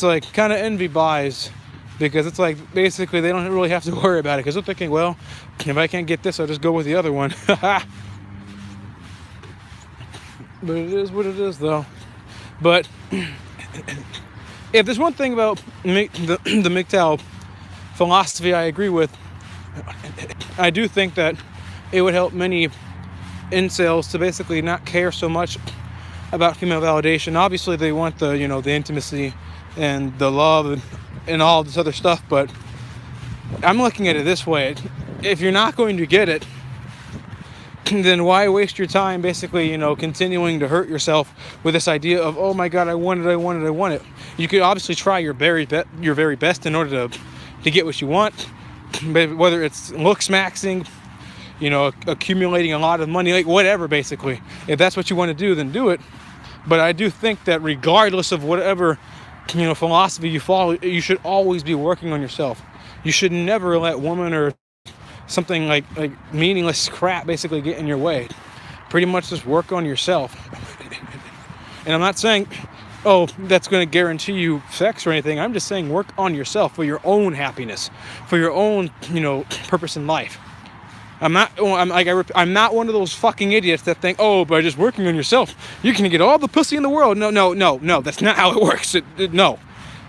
like kind of envy buys, because it's like basically they don't really have to worry about it, because they're thinking, well, if I can't get this, I'll just go with the other one. But it is what it is, though. But if there's one thing about the MGTOW philosophy I agree with, I do think that it would help many incels to basically not care so much about female validation. Obviously, they want the intimacy and the love and all this other stuff, but I'm looking at it this way. If you're not going to get it, then why waste your time basically, continuing to hurt yourself with this idea of, oh my God, I want it. You could obviously try your very best in order to get what you want, but whether it's looks maxing, accumulating a lot of money, like whatever, basically. If that's what you want to do, then do it. But I do think that regardless of whatever, philosophy you follow, you should always be working on yourself. You should never let woman or something like meaningless crap basically get in your way. Pretty much just work on yourself. And I'm not saying, oh, that's going to guarantee you sex or anything. I'm just saying work on yourself for your own happiness, for your own, purpose in life. I'm not one of those fucking idiots that think, oh, by just working on yourself, you're going to get all the pussy in the world. No, that's not how it works. No,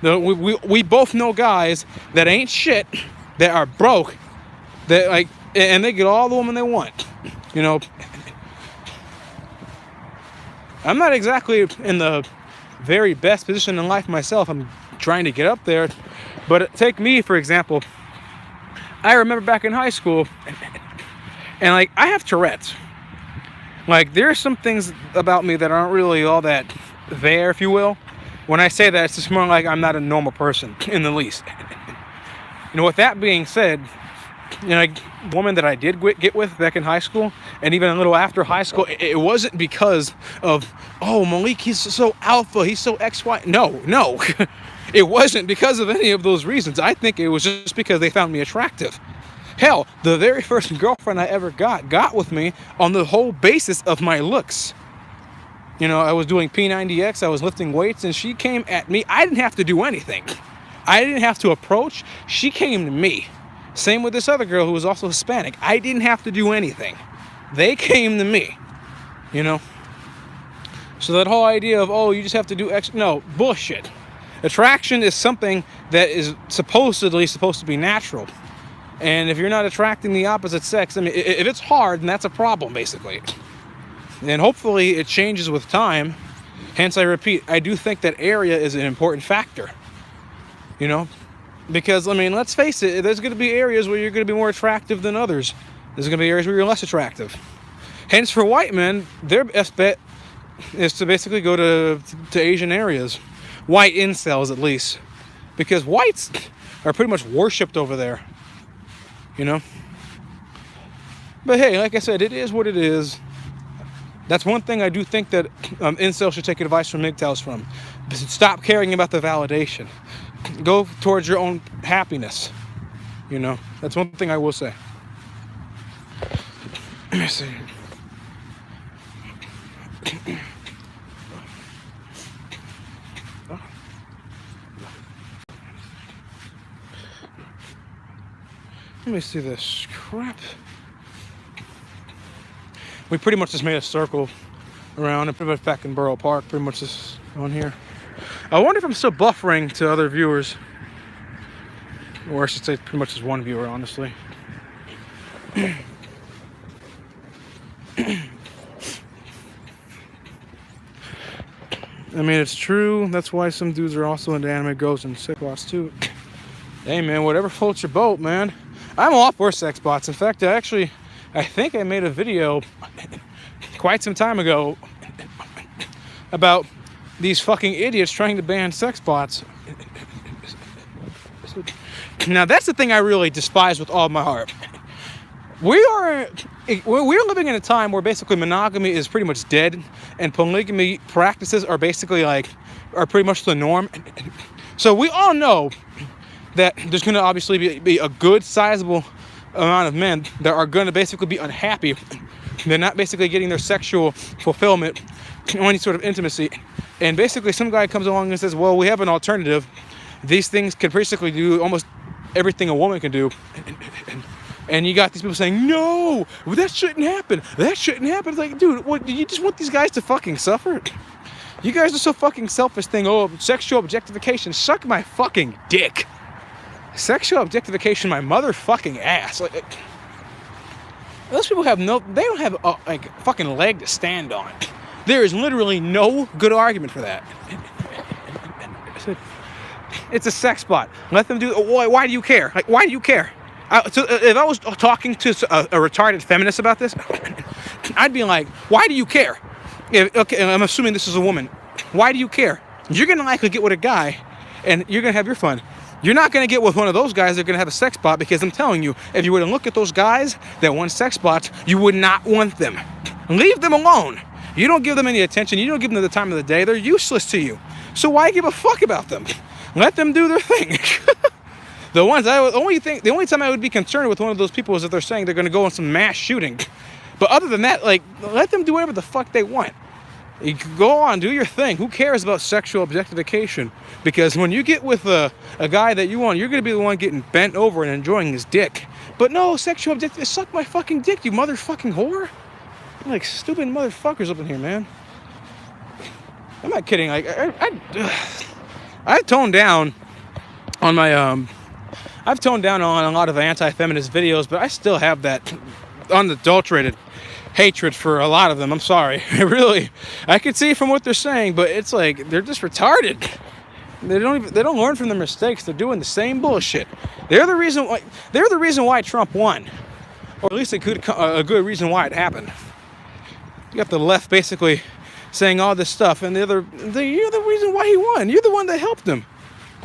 we both know guys that ain't shit, that are broke, that and they get all the women they want. I'm not exactly in the very best position in life myself. I'm trying to get up there, but take me for example. I remember back in high school, and I have Tourette's. There's some things about me that aren't really all that there, if you will. When I say that, it's just more like I'm not a normal person in the least. With that being said, woman that I did get with back in high school, and even a little after high school, it wasn't because of, oh, Malik, he's so alpha, he's so XY. No. It wasn't because of any of those reasons. I think it was just because they found me attractive. Hell, the very first girlfriend I ever got with me on the whole basis of my looks. I was doing P90X, I was lifting weights, and she came at me. I didn't have to do anything. I didn't have to approach. She came to me. Same with this other girl who was also Hispanic. I didn't have to do anything. They came to me. So that whole idea of, oh, you just have to do X, no, bullshit. Attraction is something that is supposedly supposed to be natural. And if you're not attracting the opposite sex, I mean, if it's hard, then that's a problem, basically. And hopefully it changes with time. Hence, I repeat, I do think that area is an important factor. Because, I mean, let's face it, there's going to be areas where you're going to be more attractive than others. There's going to be areas where you're less attractive. Hence, for white men, their best bet is to basically go to Asian areas. White incels, at least. Because whites are pretty much worshipped over there. But hey, like I said, it is what it is. That's one thing I do think that incels should take advice from MGTOWs from. Stop caring about the validation. Go towards your own happiness. That's one thing I will say. Let me see. Let me see this crap. We pretty much just made a circle around and pretty much back in Borough Park, pretty much just on here. I wonder if I'm still buffering to other viewers. Or I should say pretty much just one viewer, honestly. I mean, it's true. That's why some dudes are also into anime ghosts and sex bots too. Hey man, whatever floats your boat, man. I'm all for sex bots. In fact, I think I made a video quite some time ago about these fucking idiots trying to ban sex bots. Now that's the thing I really despise with all my heart. We're living in a time where basically monogamy is pretty much dead, and polygamy practices are basically are pretty much the norm. So we all know that there's going to obviously be a good sizable amount of men that are going to basically be unhappy. They're not basically getting their sexual fulfillment or any sort of intimacy. And basically some guy comes along and says, well, we have an alternative. These things can basically do almost everything a woman can do. And you got these people saying, no, that shouldn't happen. That shouldn't happen. It's like, dude, what, do you just want these guys to fucking suffer? You guys are so fucking selfish thing. Oh, sexual objectification. Suck my fucking dick. Sexual objectification, my motherfucking ass. Those people they don't have a fucking leg to stand on. There is literally no good argument for that. It's a sex bot. Let them do it. Why do you care? Why do you care? So if I was talking to a retarded feminist about this, I'd be like, why do you care? Okay, I'm assuming this is a woman. Why do you care? You're going to likely get with a guy, and you're going to have your fun. You're not going to get with one of those guys that are going to have a sex bot, because I'm telling you, if you were to look at those guys that want sex bots, you would not want them. Leave them alone. You don't give them any attention. You don't give them the time of the day. They're useless to you. So why give a fuck about them? Let them do their thing. The only time I would be concerned with one of those people is if they're saying they're going to go on some mass shooting. But other than that, let them do whatever the fuck they want. You go on, do your thing. Who cares about sexual objectification? Because when you get with a guy that you want, you're going to be the one getting bent over and enjoying his dick. But no, sexual objectification, suck my fucking dick, you motherfucking whore. Like stupid motherfuckers up in here, man. I'm not kidding. I've toned down on my I've toned down on a lot of anti-feminist videos, but I still have that unadulterated hatred for a lot of them. I'm sorry. I can see from what they're saying, but it's like they're just retarded. They don't learn from their mistakes. They're doing the same bullshit. They're the reason why Trump won, or at least a good reason why it happened. You got the left basically saying all this stuff, and you're the reason why he won. You're the one that helped him.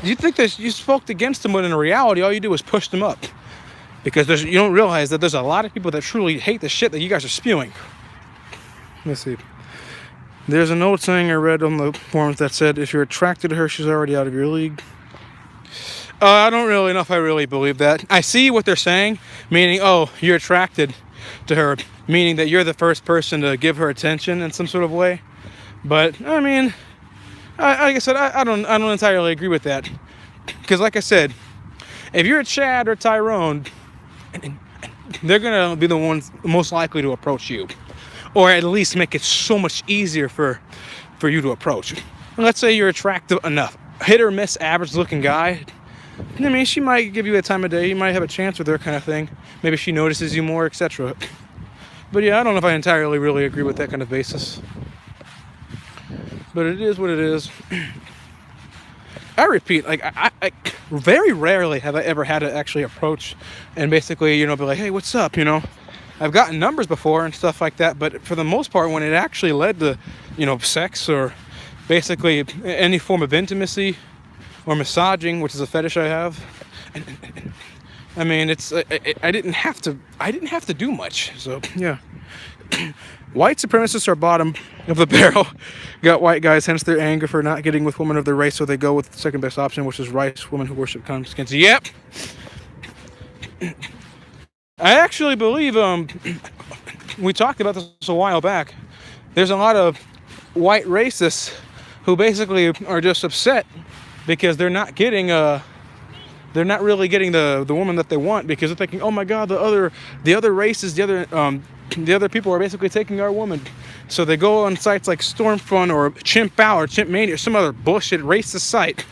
You think that you spoke against him, but in reality, all you do is push them up. because you don't realize that there's a lot of people that truly hate the shit that you guys are spewing. Let's see. There's an old saying I read on the forums that said, if you're attracted to her, she's already out of your league. I don't really know if I really believe that. I see what they're saying, meaning, oh, you're attracted to her, meaning that you're the first person to give her attention in some sort of way. But I mean, like I said, I don't entirely agree with that, because like I said, if you're a Chad or Tyrone, they're gonna be the ones most likely to approach you, or at least make it so much easier for you to approach. Let's say you're attractive enough, hit or miss average looking guy. I mean, she might give you a time of day, you might have a chance with her, kind of thing. Maybe she notices you more, etc. But yeah, I don't know if I entirely really agree with that kind of basis. But it is what it is. I repeat, like, I very rarely have I ever had to actually approach and basically, be like, hey, what's up, I've gotten numbers before and stuff like that, but for the most part, when it actually led to, sex or basically any form of intimacy or massaging, which is a fetish I have, I mean, I didn't have to do much. So yeah. White supremacists are bottom of the barrel. Got white guys, hence their anger for not getting with women of their race, so they go with the second best option, which is rice women who worship skins. Yep. I actually believe we talked about this a while back. There's a lot of white racists who basically are just upset because they're not really getting the woman that they want, because they're thinking, oh my god, the other races, the other people are basically taking our woman. So they go on sites like Stormfront or Chimp Out or Chimp Mania or some other bullshit racist site,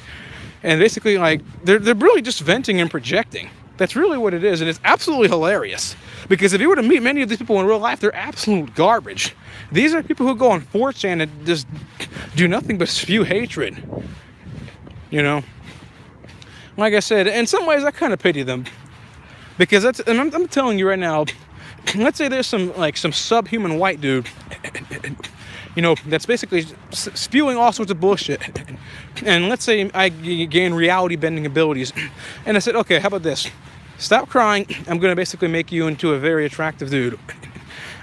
and basically like they're really just venting and projecting. That's really what it is, and it's absolutely hilarious. Because if you were to meet many of these people in real life, they're absolute garbage. These are people who go on 4chan and just do nothing but spew hatred. Like I said, in some ways I kind of pity them, because I'm telling you right now, let's say there's some subhuman white dude, that's basically spewing all sorts of bullshit, and let's say I gain reality bending abilities, and I said, okay, how about this? Stop crying. I'm going to basically make you into a very attractive dude.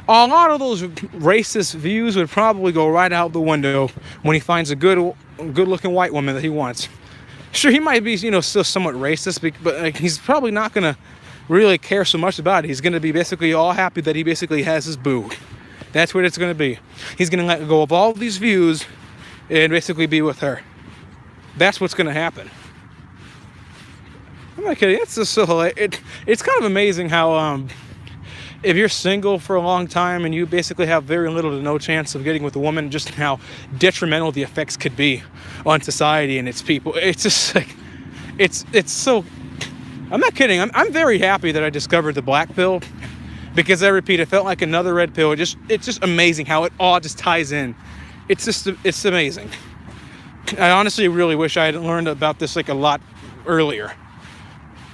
A lot of those racist views would probably go right out the window when he finds a good-looking white woman that he wants. Sure, he might be, still somewhat racist, but he's probably not going to really care so much about it. He's going to be basically all happy that he basically has his boo. That's what it's going to be. He's going to let go of all these views and basically be with her. That's what's going to happen. I'm not kidding. It's just so hilarious. It's kind of amazing how if you're single for a long time and you basically have very little to no chance of getting with a woman, just how detrimental the effects could be on society and its people. It's just like, it's so, I'm not kidding. I'm very happy that I discovered the black pill, because I repeat, it felt like another red pill. It's just amazing how it all just ties in. It's amazing. I honestly really wish I had learned about this like a lot earlier.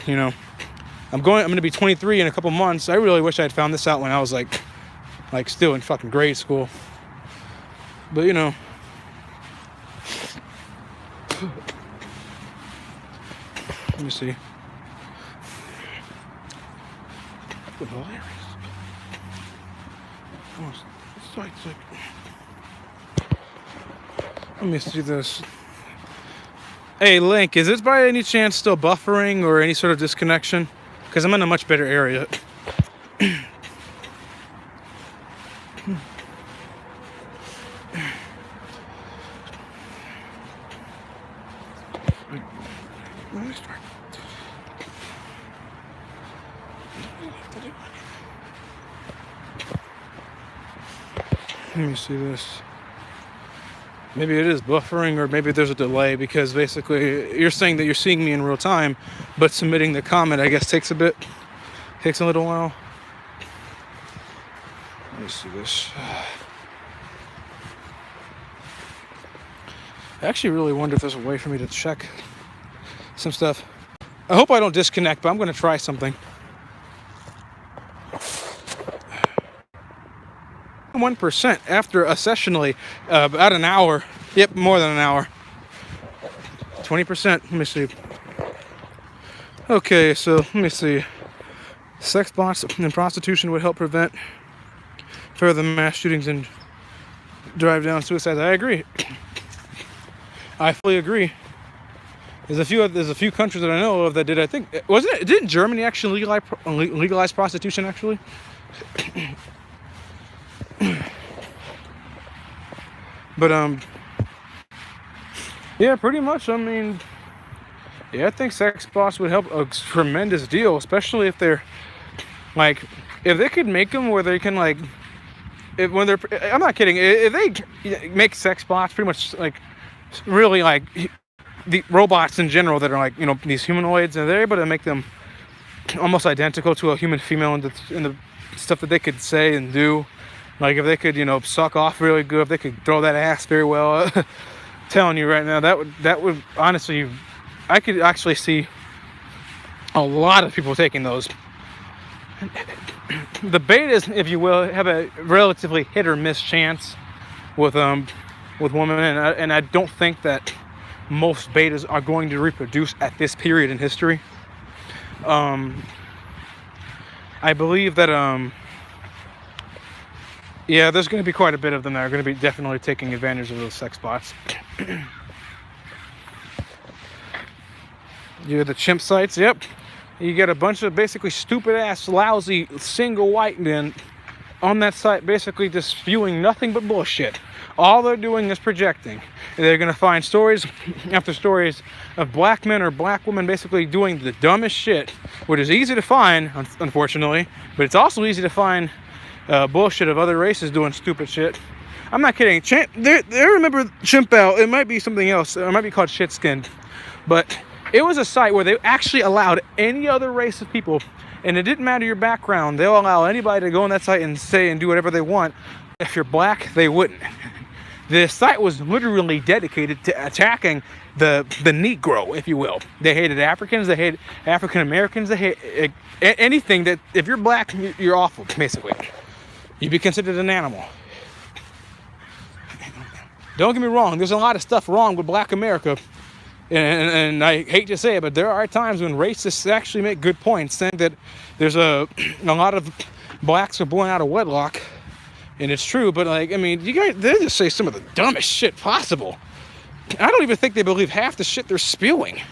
I'm going to be 23 in a couple months. I really wish I had found this out when I was like still in fucking grade school. But let me see. Hilarious. Let me see this. Hey, Link, is this by any chance still buffering or any sort of disconnection? Because I'm in a much better area. Let me see this. Maybe it is buffering, or maybe there's a delay, because basically you're saying that you're seeing me in real time, but submitting the comment, I guess, takes a little while. Let me see this. I actually really wonder if there's a way for me to check some stuff. I hope I don't disconnect, but I'm going to try something. 1% after essentially about an hour. Yep, more than an hour. 20%. Let me see. Okay, so let me see. sex bots and prostitution would help prevent further mass shootings and drive down suicides. I agree. I fully agree. There's a few countries that I know of that did. I think didn't Germany actually legalize prostitution actually? But yeah, pretty much. I mean, yeah, I think sex bots would help a tremendous deal, especially if they're like, if they could make them where they can like, when they're, I'm not kidding, if they make sex bots pretty much like, really like the robots in general that are like, you know, these humanoids, and they're able to make them almost identical to a human female in the stuff that they could say and do. Like if they could, you know, suck off really good, if they could throw that ass very well. Telling you right now, that would honestly, I could actually see a lot of people taking those. The betas, if you will, have a relatively hit or miss chance with women, and I don't think that most betas are going to reproduce at this period in history. I believe that yeah, there's going to be quite a bit of them that are going to be definitely taking advantage of those sex bots. Yeah, the chimp sites, yep. You get a bunch of basically stupid-ass, lousy, single white men on that site basically just spewing nothing but bullshit. All they're doing is projecting. They're going to find stories after stories of black men or black women basically doing the dumbest shit, which is easy to find, unfortunately, but it's also easy to find bullshit of other races doing stupid shit. I'm not kidding. I remember Chimp Out. It might be something else. It might be called Shitskin. But it was a site where they actually allowed any other race of people, and it didn't matter your background. They'll allow anybody to go on that site and say and do whatever they want. If you're black, they wouldn't. The site was literally dedicated to attacking the Negro, if you will. They hated Africans. They hated African Americans. They hate anything that, if you're black, you're awful, basically. You'd be considered an animal. Don't get me wrong, there's a lot of stuff wrong with black America, and I hate to say it, but there are times when racists actually make good points, saying that there's a lot of blacks are born out of wedlock, and it's true, but like, I mean, you guys, they just say some of the dumbest shit possible. I don't even think they believe half the shit they're spewing.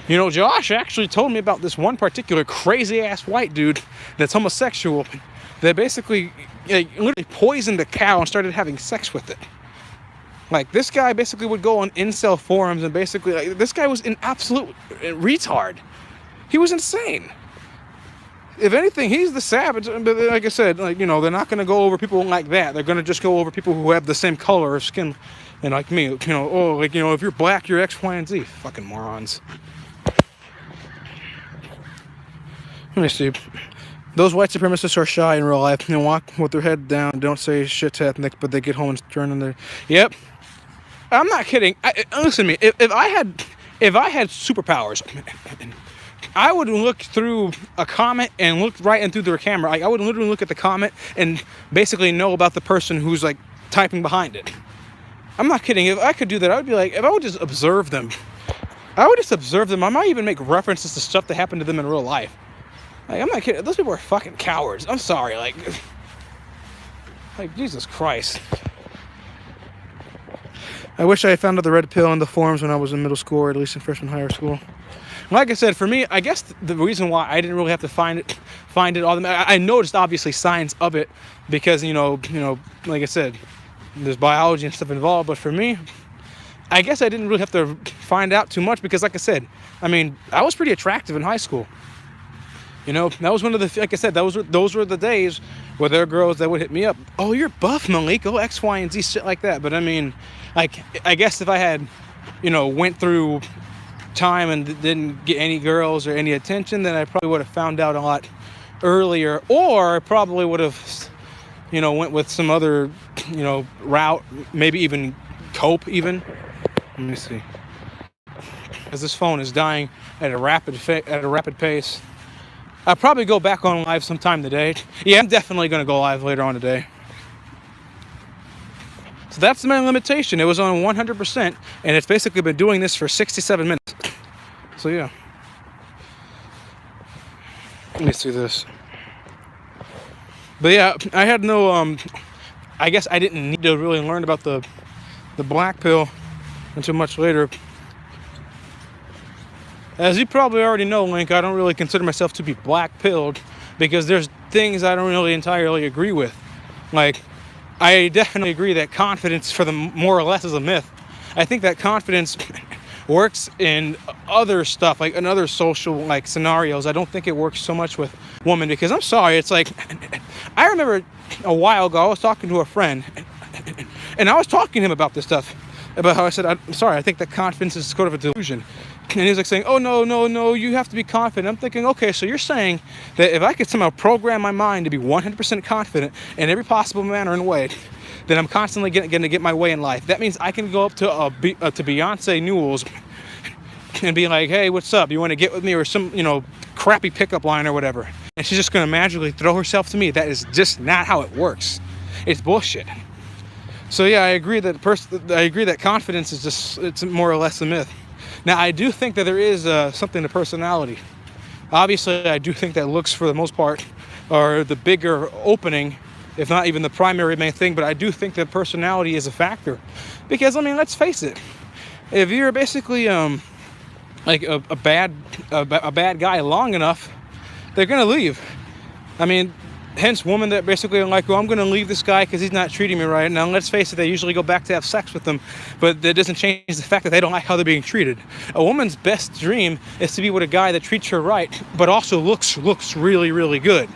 You know, Josh actually told me about this one particular crazy-ass white dude that's homosexual that basically literally poisoned a cow and started having sex with it. Like, this guy basically would go on incel forums and basically, like, this guy was an absolute retard. He was insane. If anything, he's the savage. But like I said, like, you know, they're not going to go over people like that. They're going to just go over people who have the same color of skin. And like me, you know, oh, like, you know, if you're black, you're X, Y, and Z. Fucking morons. Let me see. Those white supremacists are shy in real life. They walk with their head down, don't say shit to ethnic, but they get home and turn on their... Yep. I'm not kidding. Listen to me. If I had superpowers, I would look through a comment and look right into their camera. Like, I would literally look at the comment and basically know about the person who's like typing behind it. I'm not kidding. If I could do that, I would be like, if I would just observe them, I might even make references to stuff that happened to them in real life. Like, I'm not kidding. Those people are fucking cowards. I'm sorry. Like Jesus Christ. I wish I had found out the red pill in the forums when I was in middle school, or at least in freshman higher school. Like I said, for me, I guess the reason why I didn't really have to find it all. I noticed obviously signs of it because you know, like I said, there's biology and stuff involved. But for me, I guess I didn't really have to find out too much because, like I said, I mean, I was pretty attractive in high school. You know, that was one of the, like I said, those were the days where there were girls that would hit me up. Oh, you're buff, Malik. Oh, X, Y, and Z, shit like that. But I mean, like, I guess if I had, you know, went through time and didn't get any girls or any attention, then I probably would have found out a lot earlier. Or I probably would have, you know, went with some other, you know, route, maybe even cope even. Let me see. As this phone is dying at a rapid pace. I'll probably go back on live sometime today. Yeah, I'm definitely going to go live later on today. So that's my limitation. It was on 100%, and it's basically been doing this for 67 minutes. So yeah. Let me see this. But yeah, I had no, I guess I didn't need to really learn about the black pill until much later. As you probably already know, Link, I don't really consider myself to be black pilled because there's things I don't really entirely agree with. Like, I definitely agree that confidence for the more or less is a myth. I think that confidence works in other stuff, like in other social like scenarios. I don't think it works so much with women because I'm sorry, it's like, I remember a while ago I was talking to a friend and I was talking to him about this stuff, about how I said, I'm sorry, I think that confidence is sort of a delusion. And he's like saying, oh, no, you have to be confident. I'm thinking, okay, so you're saying that if I could somehow program my mind to be 100% confident in every possible manner and way, then I'm constantly going to get my way in life. That means I can go up to Beyonce Newell's and be like, hey, what's up? You want to get with me? Or some, crappy pickup line or whatever. And she's just going to magically throw herself to me. That is just not how it works. It's bullshit. So yeah, I agree that confidence is it's more or less a myth. Now, I do think that there is something to personality. Obviously, I do think that looks, for the most part, are the bigger opening, if not even the primary main thing, but I do think that personality is a factor. Because, I mean, let's face it. If you're basically like a bad guy long enough, they're going to leave. I mean, hence women that basically are like, well, I'm going to leave this guy because he's not treating me right. Now, let's face it, they usually go back to have sex with them, but that doesn't change the fact that they don't like how they're being treated. A woman's best dream is to be with a guy that treats her right, but also looks really, really good.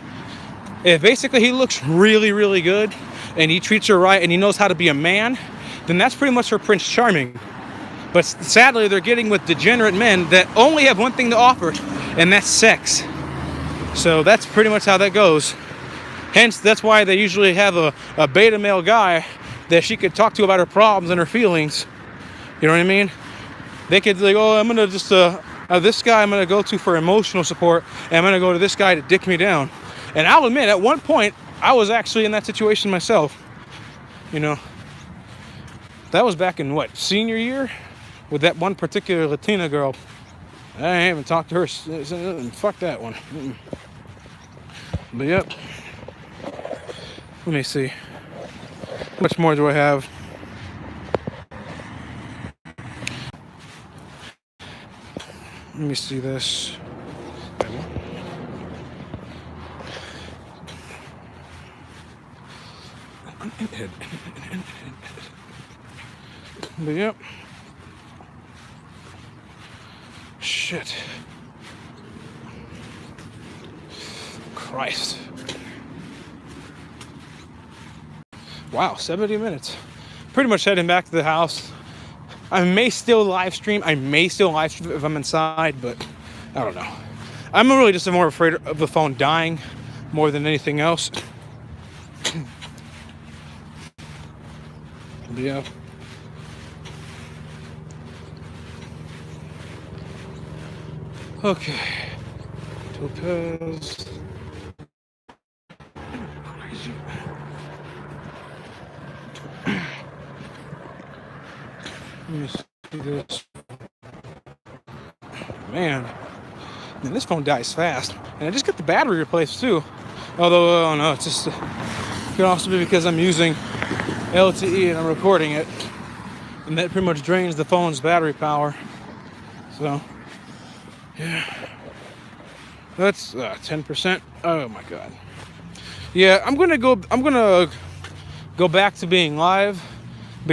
If basically he looks really, really good, and he treats her right, and he knows how to be a man, then that's pretty much her Prince Charming. But sadly, they're getting with degenerate men that only have one thing to offer, and that's sex. So that's pretty much how that goes. Hence, that's why they usually have a beta male guy that she could talk to about her problems and her feelings. You know what I mean? They could like, oh, I'm going to just, this guy I'm going to go to for emotional support, and I'm going to go to this guy to dick me down. And I'll admit, at one point, I was actually in that situation myself. That was back in, senior year? With that one particular Latina girl. I haven't talked to her, fuck that one. But yep. Let me see. How much more do I have? Let me see this. But yep. Shit. Christ. Wow, 70 minutes. Pretty much heading back to the house. I may still live stream if I'm inside, but I don't know. I'm really just more afraid of the phone dying more than anything else. Yeah. Okay. Topaz. Let me see this. Man, this phone dies fast. And I just got the battery replaced too. Although, oh no, it's just, it could also be because I'm using LTE and I'm recording it. And that pretty much drains the phone's battery power. So, yeah. That's 10%. Oh my God. Yeah, I'm gonna go back to being live.